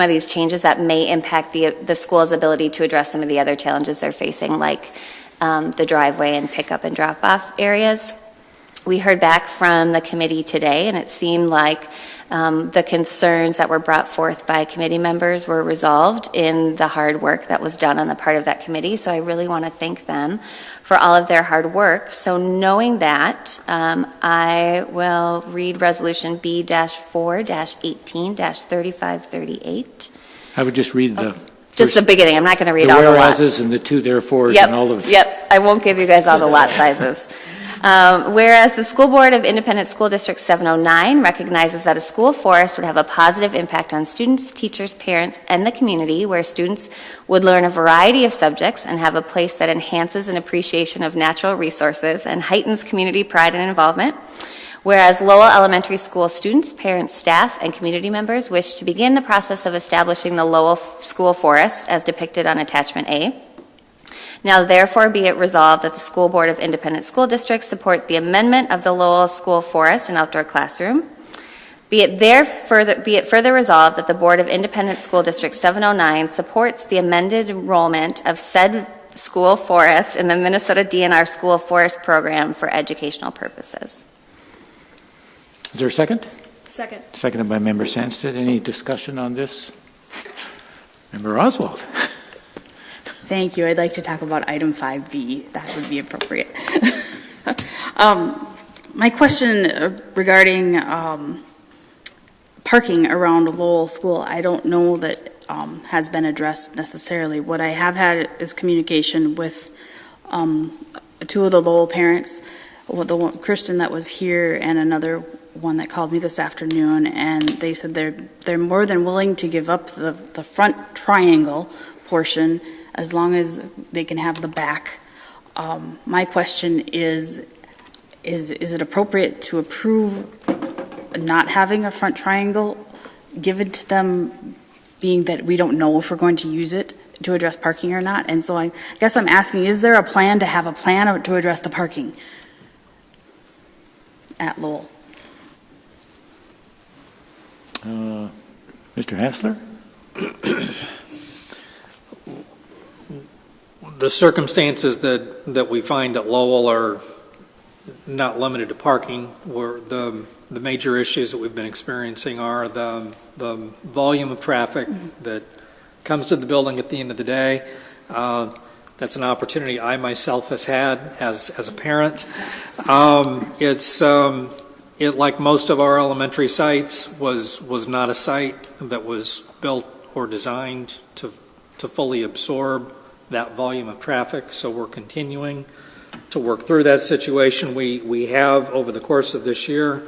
of these changes that may impact the school's ability to address some of the other challenges they're facing, like the driveway and pickup and drop-off areas. We heard back from the committee today, and it seemed like the concerns that were brought forth by committee members were resolved in the hard work that was done on the part of that committee. So I really want to thank them for all of their hard work. So knowing that, I will read Resolution B-4-18-3538. I would just read just the beginning. I'm not going to read all the lots. The whereases and the two therefores Yep, and all of. Yep, I won't give you guys all the lot sizes. Whereas the School Board of Independent School District 709 recognizes that a school forest would have a positive impact on students, teachers, parents, and the community, where students would learn a variety of subjects and have a place that enhances an appreciation of natural resources and heightens community pride and involvement. Whereas Lowell Elementary School students, parents, staff, and community members wish to begin the process of establishing the Lowell School Forest as depicted on Attachment A. Now, therefore, be it resolved that the School Board of Independent School Districts support the amendment of the Lowell School Forest and Outdoor Classroom. Be it further resolved that the Board of Independent School District 709 supports the amended enrollment of said school forest in the Minnesota DNR School Forest Program for educational purposes. Is there a second? Second. Seconded by Member Sandstedt. Any discussion on this? Member Oswald. Thank you. I'd like to talk about item 5B. That would be appropriate. My question regarding parking around Lowell School, I don't know that has been addressed necessarily. What I have had is communication with two of the Lowell parents, the one, Kristen that was here, and another one that called me this afternoon, and they said they're more than willing to give up the front triangle portion as long as they can have the back. My question is it appropriate to approve not having a front triangle given to them, being that we don't know if we're going to use it to address parking or not? And so I guess I'm asking, is there a plan to have a plan to address the parking at Lowell? Mr. Hassler? The circumstances that we find at Lowell are not limited to parking. Where the major issues that we've been experiencing are the volume of traffic that comes to the building at the end of the day. That's an opportunity I myself has had as a parent. It, like most of our elementary sites, was not a site that was built or designed to fully absorb that volume of traffic, so we're continuing to work through that situation. We have, over the course of this year,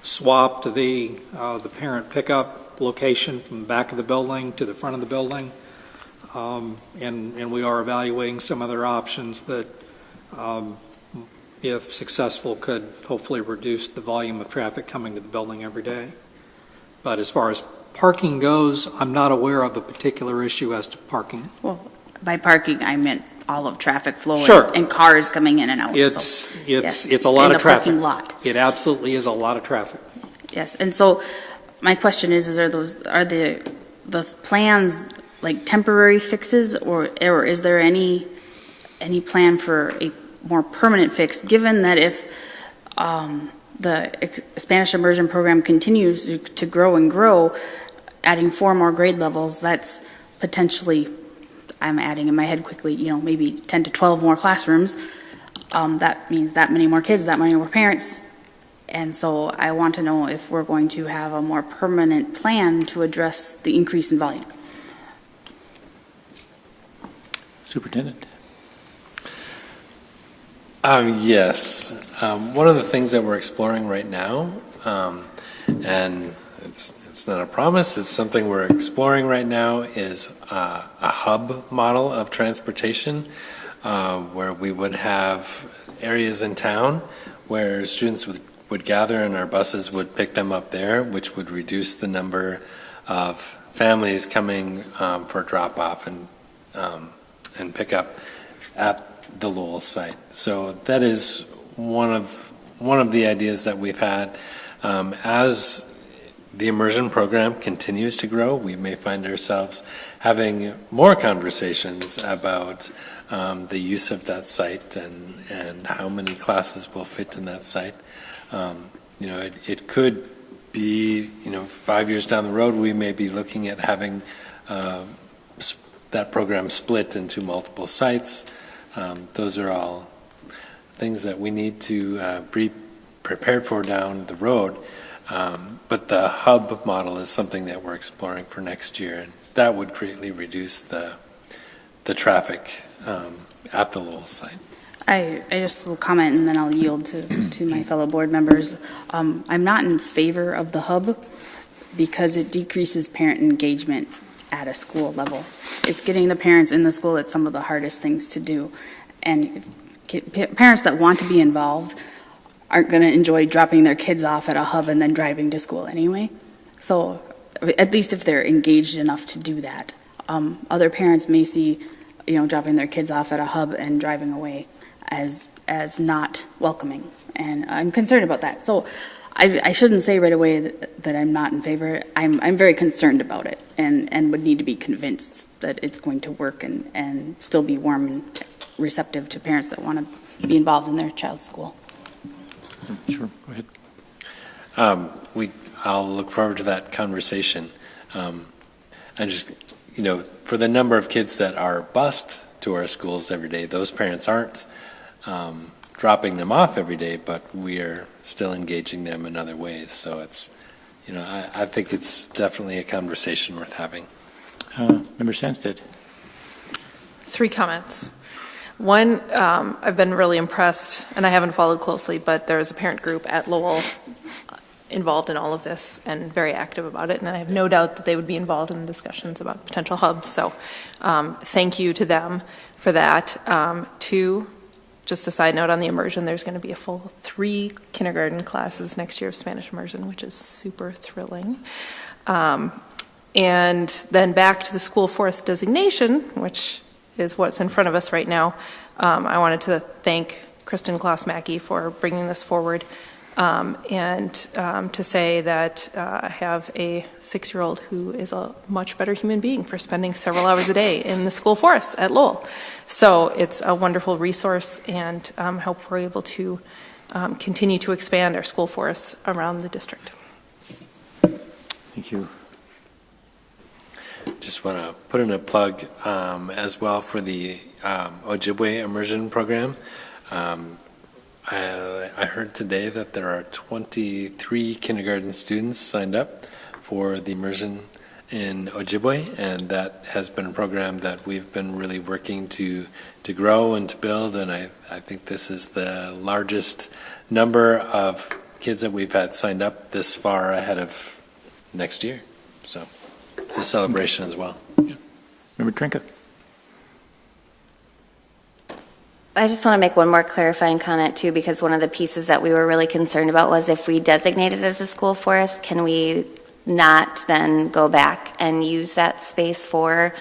swapped the parent pickup location from the back of the building to the front of the building, and we are evaluating some other options that, if successful, could hopefully reduce the volume of traffic coming to the building every day. But as far as parking goes, I'm not aware of a particular issue as to parking. Well, by parking, I meant all of traffic flowing. Sure. And cars coming in and out. It's a lot and of traffic. Parking lot. It absolutely is a lot of traffic. Yes, and so my question is are the plans like temporary fixes, or is there any plan for a more permanent fix, given that if the Spanish immersion program continues to grow and grow, adding 4 more grade levels, that's potentially I'm adding in my head quickly, maybe 10 to 12 more classrooms. That means that many more kids, that many more parents. And so I want to know if we're going to have a more permanent plan to address the increase in volume. Superintendent. Yes. One of the things that we're exploring right now, and it's not a promise, it's something we're exploring right now, is a hub model of transportation where we would have areas in town where students would gather and our buses would pick them up there, which would reduce the number of families coming for drop-off and pick up at the Lowell site. So that is one of the ideas that we've had. As the immersion program continues to grow, we may find ourselves having more conversations about the use of that site and how many classes will fit in that site. It could be, 5 years down the road, we may be looking at having that program split into multiple sites. Those are all things that we need to be prepared for down the road. But the hub model is something that we're exploring for next year, and that would greatly reduce the traffic at the Lowell site. I just will comment and then I'll yield to my fellow board members. I'm not in favor of the hub because it decreases parent engagement at a school level. It's getting the parents in the school that's some of the hardest things to do. And parents that want to be involved aren't going to enjoy dropping their kids off at a hub and then driving to school anyway. So at least if they're engaged enough to do that. Other parents may see, dropping their kids off at a hub and driving away as not welcoming. And I'm concerned about that. So I shouldn't say right away that I'm not in favor. I'm very concerned about it and would need to be convinced that it's going to work and still be warm and receptive to parents that want to be involved in their child's school. Sure, go ahead. I'll look forward to that conversation. And just, for the number of kids that are bused to our schools every day, those parents aren't dropping them off every day, but we are still engaging them in other ways. So it's, I think it's definitely a conversation worth having. Member Sandsted. 3 comments. One, I've been really impressed, and I haven't followed closely, but there is a parent group at Lowell involved in all of this and very active about it, and I have no doubt that they would be involved in the discussions about potential hubs. So thank you to them for that. 2, just a side note on the immersion, there's going to be a full 3 kindergarten classes next year of Spanish immersion, which is super thrilling. And then back to the school forest designation, which is what's in front of us right now. I wanted to thank Kristen Kloss-Mackey for bringing this forward and to say that I have a 6-year-old who is a much better human being for spending several hours a day in the school forest at Lowell. So it's a wonderful resource, and hope we're able to continue to expand our school forests around the district. Thank you. Just want to put in a plug as well for the Ojibwe immersion program. I heard today that there are 23 kindergarten students signed up for the immersion in Ojibwe, and that has been a program that we've been really working to grow and to build, and I think this is the largest number of kids that we've had signed up this far ahead of next year. So it's a celebration as well. Yeah. Member Trinka. I just want to make one more clarifying comment too, because one of the pieces that we were really concerned about was if we designate it as a school forest, can we not then go back and use that space for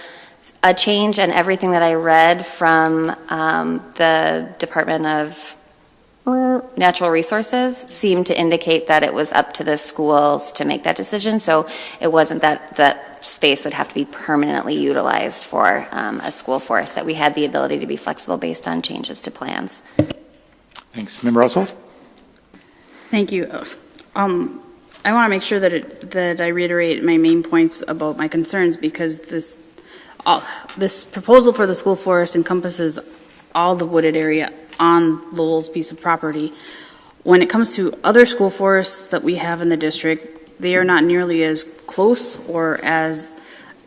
a change? And everything that I read from the Department of Natural Resources seemed to indicate that it was up to the schools to make that decision. So it wasn't that that space would have to be permanently utilized for a school forest, that we had the ability to be flexible based on changes to plans. Thanks. Member Oswald? Thank you. I want to make sure that I reiterate my main points about my concerns, because this this proposal for the school forest encompasses all the wooded area on Lowell's piece of property. When it comes to other school forests that we have in the district, they are not nearly as close or as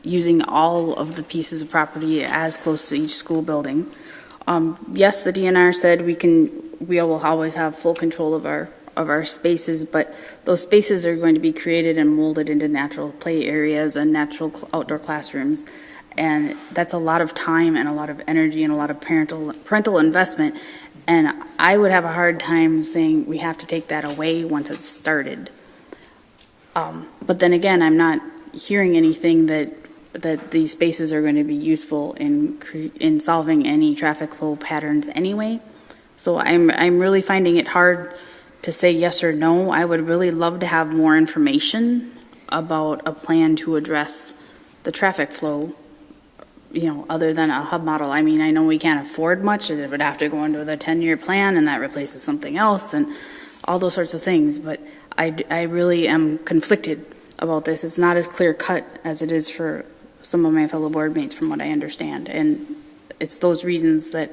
using all of the pieces of property as close to each school building. Yes, the DNR said we will always have full control of our spaces, but those spaces are going to be created and molded into natural play areas and natural outdoor classrooms. And that's a lot of time and a lot of energy and a lot of parental investment. And I would have a hard time saying we have to take that away once it's started. But then again, I'm not hearing anything that these spaces are going to be useful in solving any traffic flow patterns anyway. So I'm really finding it hard to say yes or no. I would really love to have more information about a plan to address the traffic flow, other than a hub model. I mean, I know we can't afford much, and it would have to go into the 10-year plan, and that replaces something else, and all those sorts of things. But I really am conflicted about this. It's not as clear-cut as it is for some of my fellow board mates, from what I understand. And it's those reasons that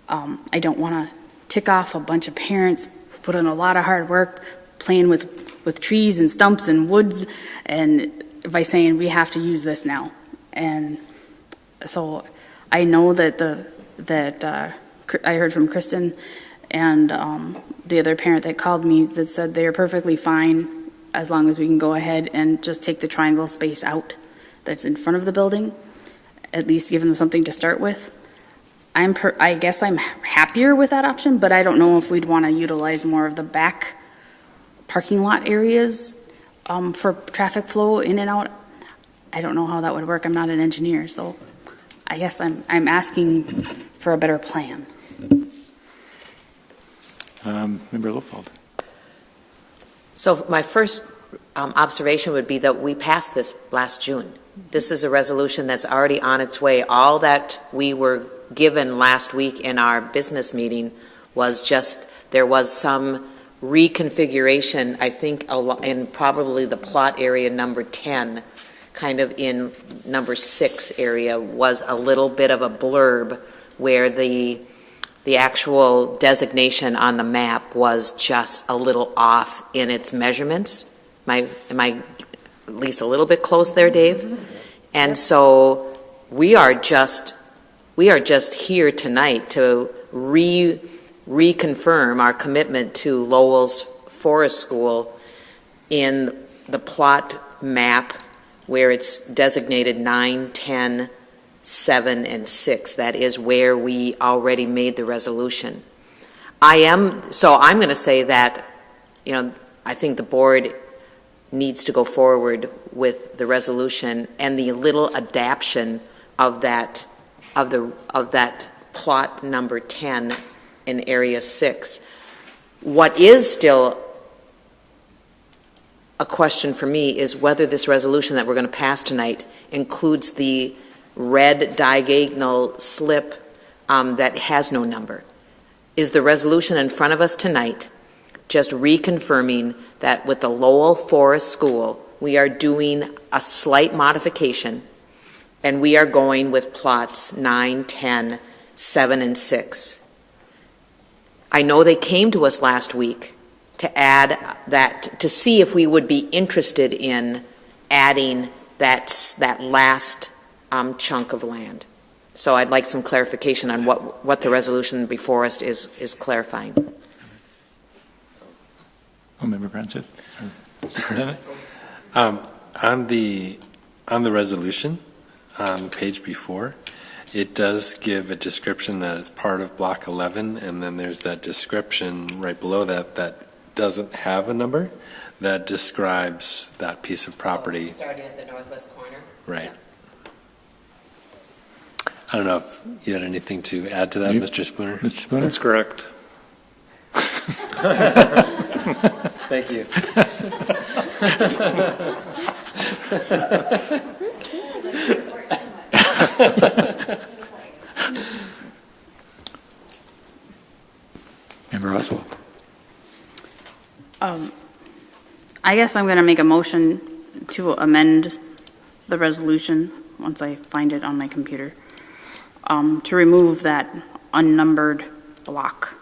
I don't want to tick off a bunch of parents who put in a lot of hard work playing with trees and stumps and woods, and by saying we have to use this now. And so I know that I heard from Kristen and the other parent that called me that said they are perfectly fine as long as we can go ahead and just take the triangle space out that's in front of the building, at least give them something to start with. I guess I'm happier with that option, but I don't know if we'd want to utilize more of the back parking lot areas for traffic flow in and out. I don't know how that would work. I'm not an engineer, so I guess I'm asking for a better plan. Member Lofald. So my first observation would be that we passed this last June. This is a resolution that's already on its way. All that we were given last week in our business meeting was just, there was some reconfiguration, I think, in probably the plot area number 10, kind of in number 6 area, was a little bit of a blurb where the actual designation on the map was just a little off in its measurements. Am I at least a little bit close there, Dave? Mm-hmm. And so we are just here tonight to reconfirm our commitment to Lowell's Forest School in the plot map where it's designated 9, 10, 7, and 6. That is where we already made the resolution. I'm going to say that, I think the board needs to go forward with the resolution and the little adaption of that plot number 10 in area 6. What is still a question for me is whether this resolution that we're going to pass tonight includes the red diagonal slip that has no number. Is the resolution in front of us tonight just reconfirming that with the Lowell Forest School, we are doing a slight modification and we are going with plots 9, 10, 7, and 6? I know they came to us last week to add that, to see if we would be interested in adding that last chunk of land. So I'd like some clarification on what the resolution before us is clarifying. Member Branson. On the resolution, on the page before, it does give a description that it's part of Block 11, and then there's that description right below that doesn't have a number that describes that piece of property. Starting at the northwest corner? Right. Yeah. I don't know if you had anything to add to that, Mr. Spooner? Mr. Spooner? That's correct. Thank you. Member Oswald. I guess I'm going to make a motion to amend the resolution once I find it on my computer, to remove that unnumbered block.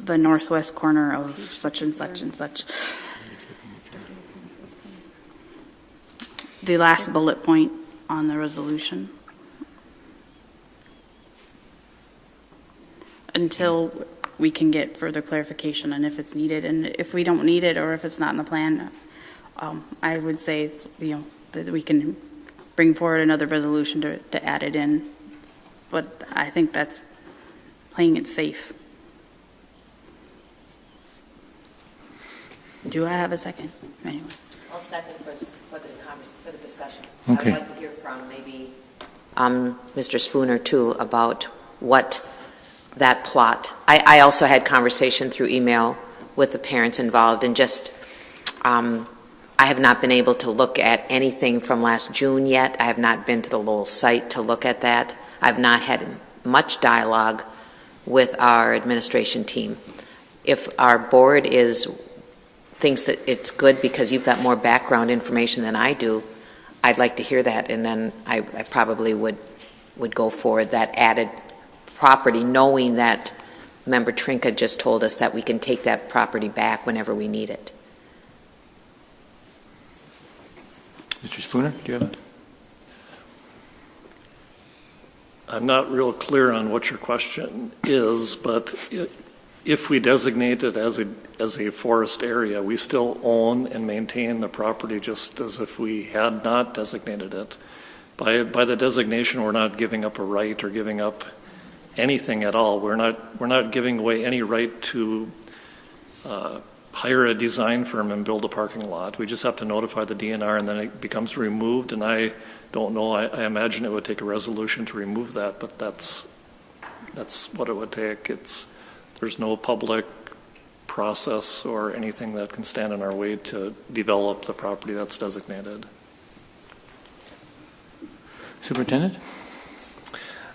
The northwest corner of such and such and such. The last bullet point on the resolution. Until we can get further clarification and if it's needed, and if we don't need it or if it's not in the plan, I would say, that we can bring forward another resolution to add it in. But I think that's playing it safe. Do I have a second? Anyway. I'll second for the discussion. Okay. I'd like to hear from maybe Mr. Spooner too about what that plot. I also had conversation through email with the parents involved, and just I have not been able to look at anything from last June yet. I have not been to the Lowell site to look at that. I've not had much dialogue with our administration team. If our board thinks that it's good because you've got more background information than I do, I'd like to hear that, and then I probably would go for that added property, knowing that Member Trinka just told us that we can take that property back whenever we need it. Mr. Spooner, do you have I'm not real clear on what your question is, but if we designate it as a forest area, we still own and maintain the property just as if we had not designated it. By the designation, we're not giving up a right or giving up anything at all. We're not giving away any right to hire a design firm and build a parking lot. We just have to notify the DNR, and then it becomes removed. And I don't know. I imagine it would take a resolution to remove that, but that's what it would take. There's no public process or anything that can stand in our way to develop the property that's designated. Superintendent?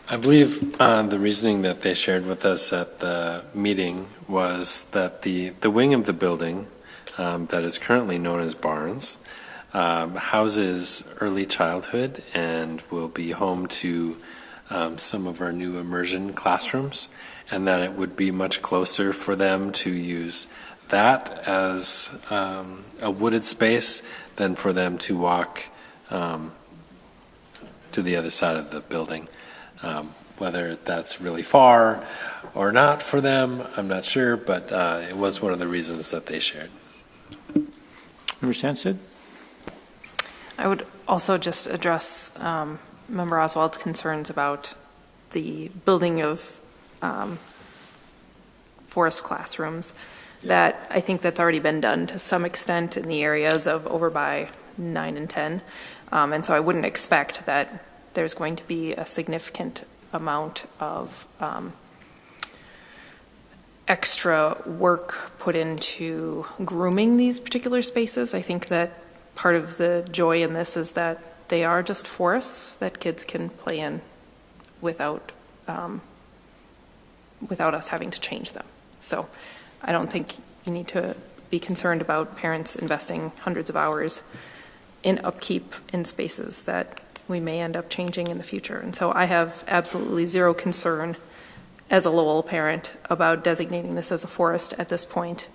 I believe the reasoning that they shared with us at the meeting was that the wing of the building that is currently known as Barnes houses early childhood and will be home to some of our new immersion classrooms, and that it would be much closer for them to use that as a wooded space than for them to walk to the other side of the building. Whether that's really far or not for them, I'm not sure, but it was one of the reasons that they shared. Member Sandsted? I would also just address Member Oswald's concerns about the building of forest classrooms. That I think that's already been done to some extent in the areas of over by 9 and 10. And so I wouldn't expect that there's going to be a significant amount of extra work put into grooming these particular spaces. I think that part of the joy in this is that they are just forests that kids can play in without us having to change them. So I don't think you need to be concerned about parents investing hundreds of hours in upkeep in spaces that we may end up changing in the future. And so I have absolutely zero concern as a Lowell parent about designating this as a forest at this point,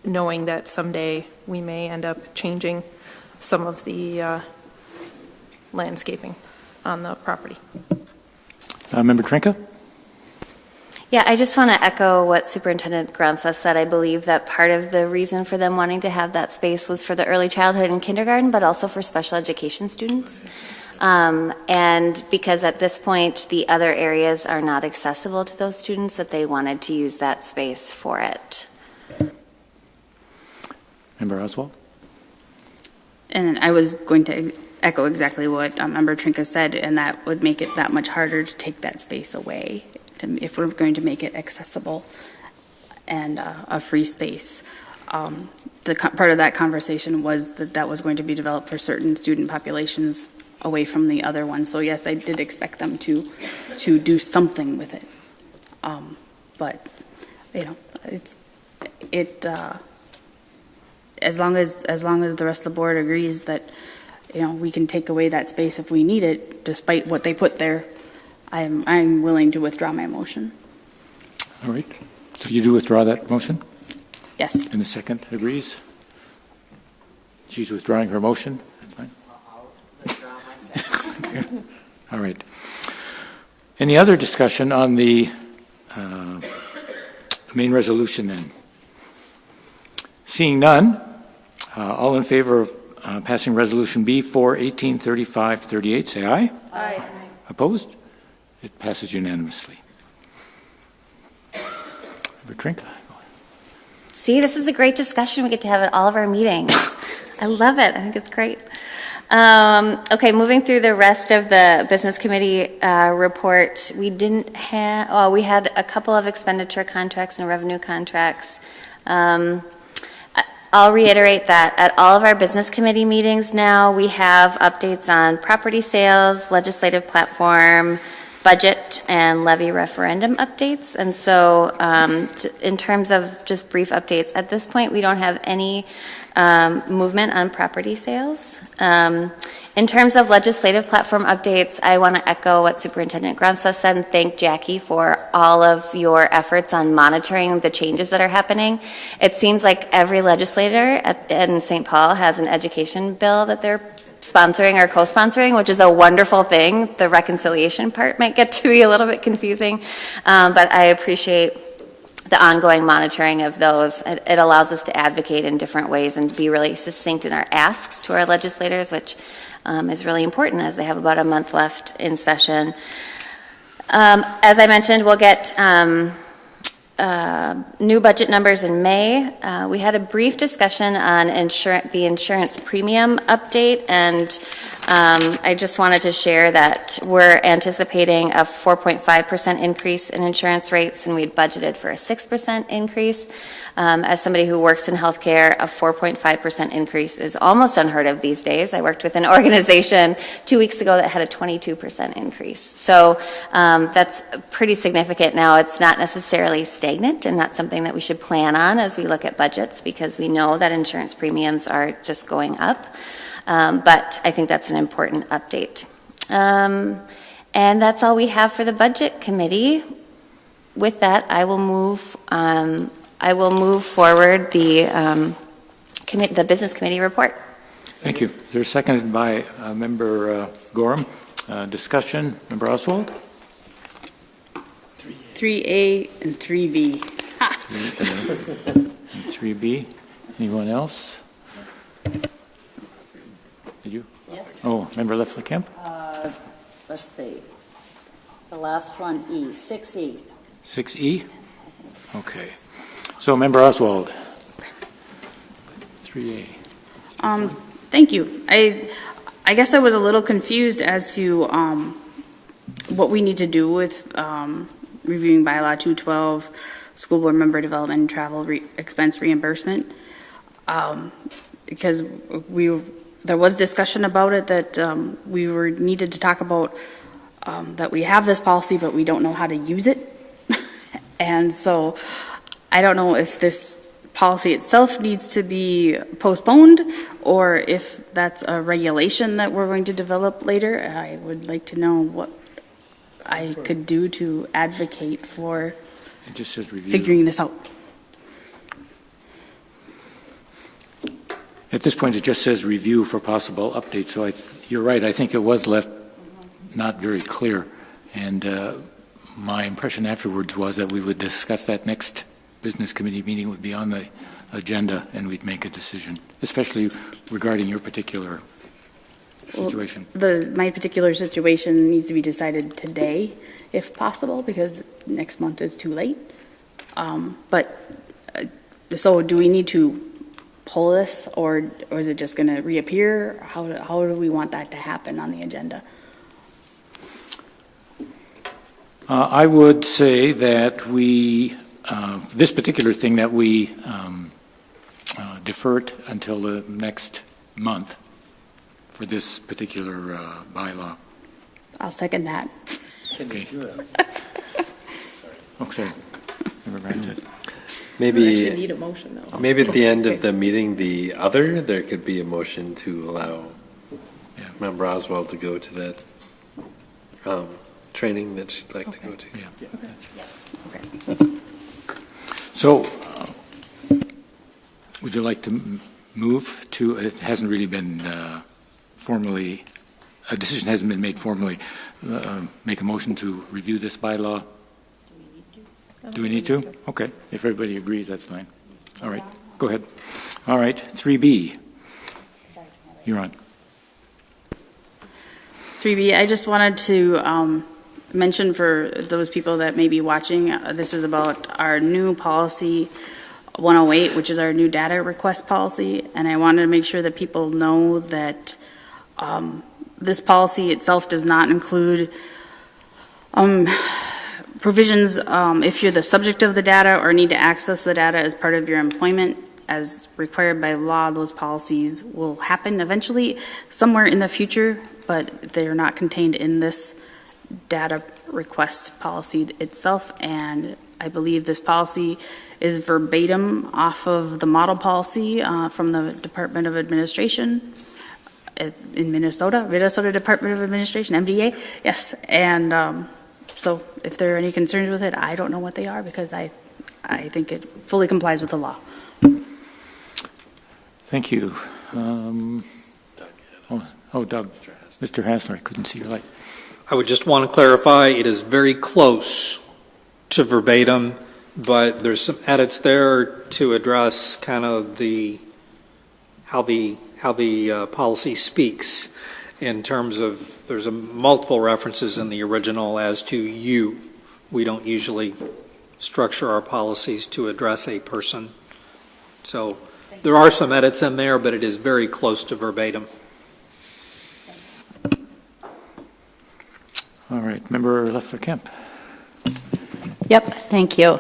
knowing that someday we may end up changing some of the landscaping on the property. Member Trinka? Yeah, I just want to echo what Superintendent Gronsa said. I believe that part of the reason for them wanting to have that space was for the early childhood and kindergarten, but also for special education students. And because at this point, the other areas are not accessible to those students, that they wanted to use that space for it. Member Oswald? And I was going to echo exactly what Member Trinka said, and that would make it that much harder to take that space away if we're going to make it accessible and a free space. Part of that conversation was that was going to be developed for certain student populations away from the other ones. So yes, I did expect them to do something with it. But you know, as long as the rest of the board agrees that, we can take away that space if we need it, despite what they put there, I'm willing to withdraw my motion. All right. So you do withdraw that motion? Yes. And the second agrees? She's withdrawing her motion? That's fine. I'll withdraw my second. All right. Any other discussion on the main resolution then? Seeing none, all in favor of passing Resolution B 4/1835-38, say aye. Aye. Opposed? It passes unanimously. Member Trinka. See, this is a great discussion we get to have at all of our meetings. I love it. I think it's great. Okay, moving through the rest of the business committee report, we had a couple of expenditure contracts and revenue contracts. I'll reiterate that at all of our business committee meetings now, we have updates on property sales, legislative platform, budget, and levy referendum updates. And so in terms of just brief updates, at this point, we don't have any movement on property sales. In terms of legislative platform updates, I want to echo what Superintendent Grunza said and thank Jackie for all of your efforts on monitoring the changes that are happening. It seems like every legislator in St. Paul has an education bill that they're sponsoring or co-sponsoring, which is a wonderful thing. The reconciliation part might get to be a little bit confusing, but I appreciate the ongoing monitoring of those. It allows us to advocate in different ways and be really succinct in our asks to our legislators, which is really important as they have about a month left in session. As I mentioned, we'll get new budget numbers in May. We had a brief discussion on the insurance premium update, and I just wanted to share that we're anticipating a 4.5% increase in insurance rates, and we'd budgeted for a 6% increase. As somebody who works in healthcare, a 4.5% increase is almost unheard of these days. I worked with an organization 2 weeks ago that had a 22% increase. So that's pretty significant. Now, it's not necessarily stagnant, and that's something that we should plan on as we look at budgets, because we know that insurance premiums are just going up. But I think that's an important update. And that's all we have for the budget committee. With that, I will move forward the business committee report. Thank you. They're seconded by Member Gorham. Discussion, Member Oswald? 3A and 3B. 3A and 3B. Anyone else? Did you? Yes. Oh, Member Lefley-Kemp? Let's see. The last one, 6E. 6E? Okay. So, Member Oswald. 3A. Thank you. I guess I was a little confused as to what we need to do with reviewing bylaw 212, school board member development and travel expense reimbursement, because there was discussion about it that we needed to talk about that we have this policy but we don't know how to use it. And so I don't know if this policy itself needs to be postponed or if that's a regulation that we're going to develop later. I would like to know what I could do to advocate for it just says review. Figuring this out. At this point, it just says review for possible updates. So you're right. I think it was left not very clear. And my impression afterwards was that we would discuss that next business committee meeting would be on the agenda and we'd make a decision, especially regarding your particular situation. Well, my particular situation needs to be decided today, if possible, because next month is too late. So do we need to pull this, or is it just going to reappear? How do we want that to happen on the agenda? I would say that this particular thing that we defer it until the next month for this particular bylaw. I'll second that. Okay. Okay. Never granted. Maybe, need a motion, though. maybe at the end of the meeting, there could be a motion to allow Member Oswald to go to that training that she'd like to go to. So, would you like to move to, it hasn't really been formally, a decision hasn't been made formally, make a motion to review this bylaw? Do we need to? Okay, if everybody agrees, that's fine. All right, go ahead. All right, 3B. You're on. 3B, I just wanted to mention for those people that may be watching, this is about our new policy 108, which is our new data request policy, and I wanted to make sure that people know that this policy itself does not include provisions if you're the subject of the data or need to access the data as part of your employment. As required by law, those policies will happen eventually somewhere in the future, but they're not contained in this data request policy itself. And I believe this policy is verbatim off of the model policy from the Department of Administration in Minnesota Department of Administration, MDA. Yes, and so if there are any concerns with it, I don't know what they are because I think it fully complies with the law. Thank you. Doug. Mr. Hassler, I couldn't see your light. I would just want to clarify, it is very close to verbatim, but there's some edits there to address kind of how the policy speaks in terms of, there's multiple references in the original as to you. We don't usually structure our policies to address a person. So there are some edits in there, but it is very close to verbatim. All right, Member Leffler-Kemp. Yep, thank you.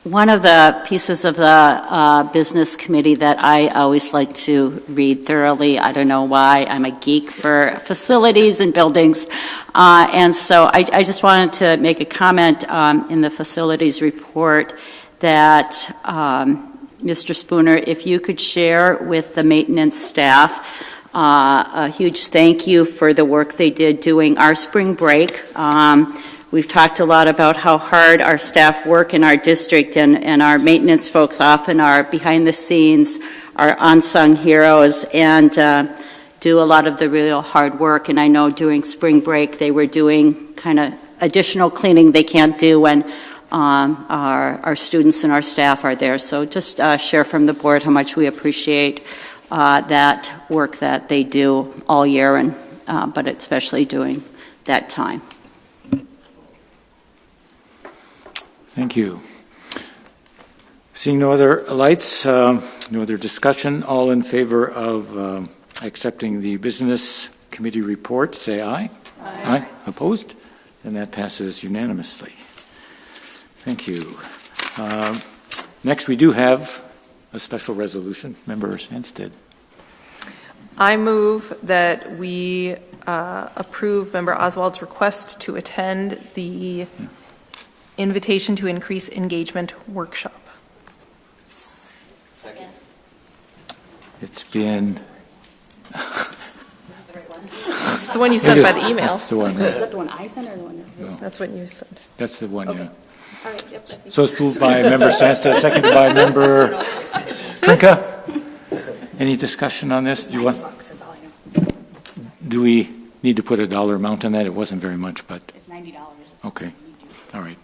One of the pieces of the business committee that I always like to read thoroughly, I don't know why, I'm a geek for facilities and buildings, and so I just wanted to make a comment in the facilities report that Mr. Spooner, if you could share with the maintenance staff a huge thank you for the work they did doing our spring break. We've talked a lot about how hard our staff work in our district, and our maintenance folks often are behind the scenes, are unsung heroes, and do a lot of the real hard work. And I know during spring break they were doing kind of additional cleaning they can't do when our students and our staff are there. So just share from the board how much we appreciate that work that they do all year, and but especially during that time. Thank you. Seeing no other lights, no other discussion, all in favor of accepting the business committee report, say aye. Aye. Aye. Opposed? And that passes unanimously. Thank you. Next, we do have a special resolution. Member Sandsted. I move that we approve Member Oswald's request to attend the Invitation to Increase Engagement workshop. Second. It's been... It's the one you sent by the email. That's the one. Is that the one I sent or the one? No. That's what you sent. That's the one, Okay. yeah. All right, yep, that's So it's moved by Member Sandsted, seconded by Member Trinka. Any discussion on this? Do you want? That's all I know. Do we need to put a dollar amount on that? It wasn't very much, but... It's $90. Okay. All right.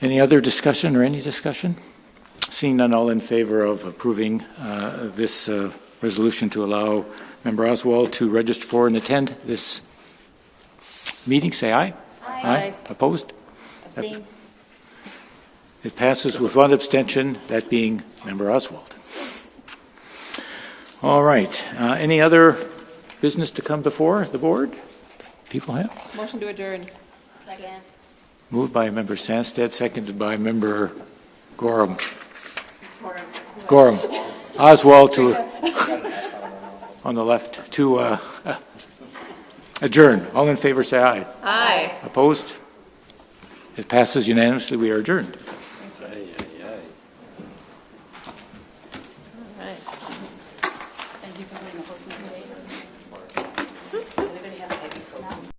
Any other discussion or any discussion? Seeing none, all in favor of approving this resolution to allow Member Oswald to register for and attend this meeting, say aye. Aye. Aye. Opposed? Abstain. It passes with one abstention, that being Member Oswald. All right. Any other business to come before the board? People have? Motion to adjourn. Second. Moved by Member Sandsted, seconded by Member Gorham. Oswald to on the left to adjourn. All in favor, say aye. Aye. Opposed? It passes unanimously. We are adjourned.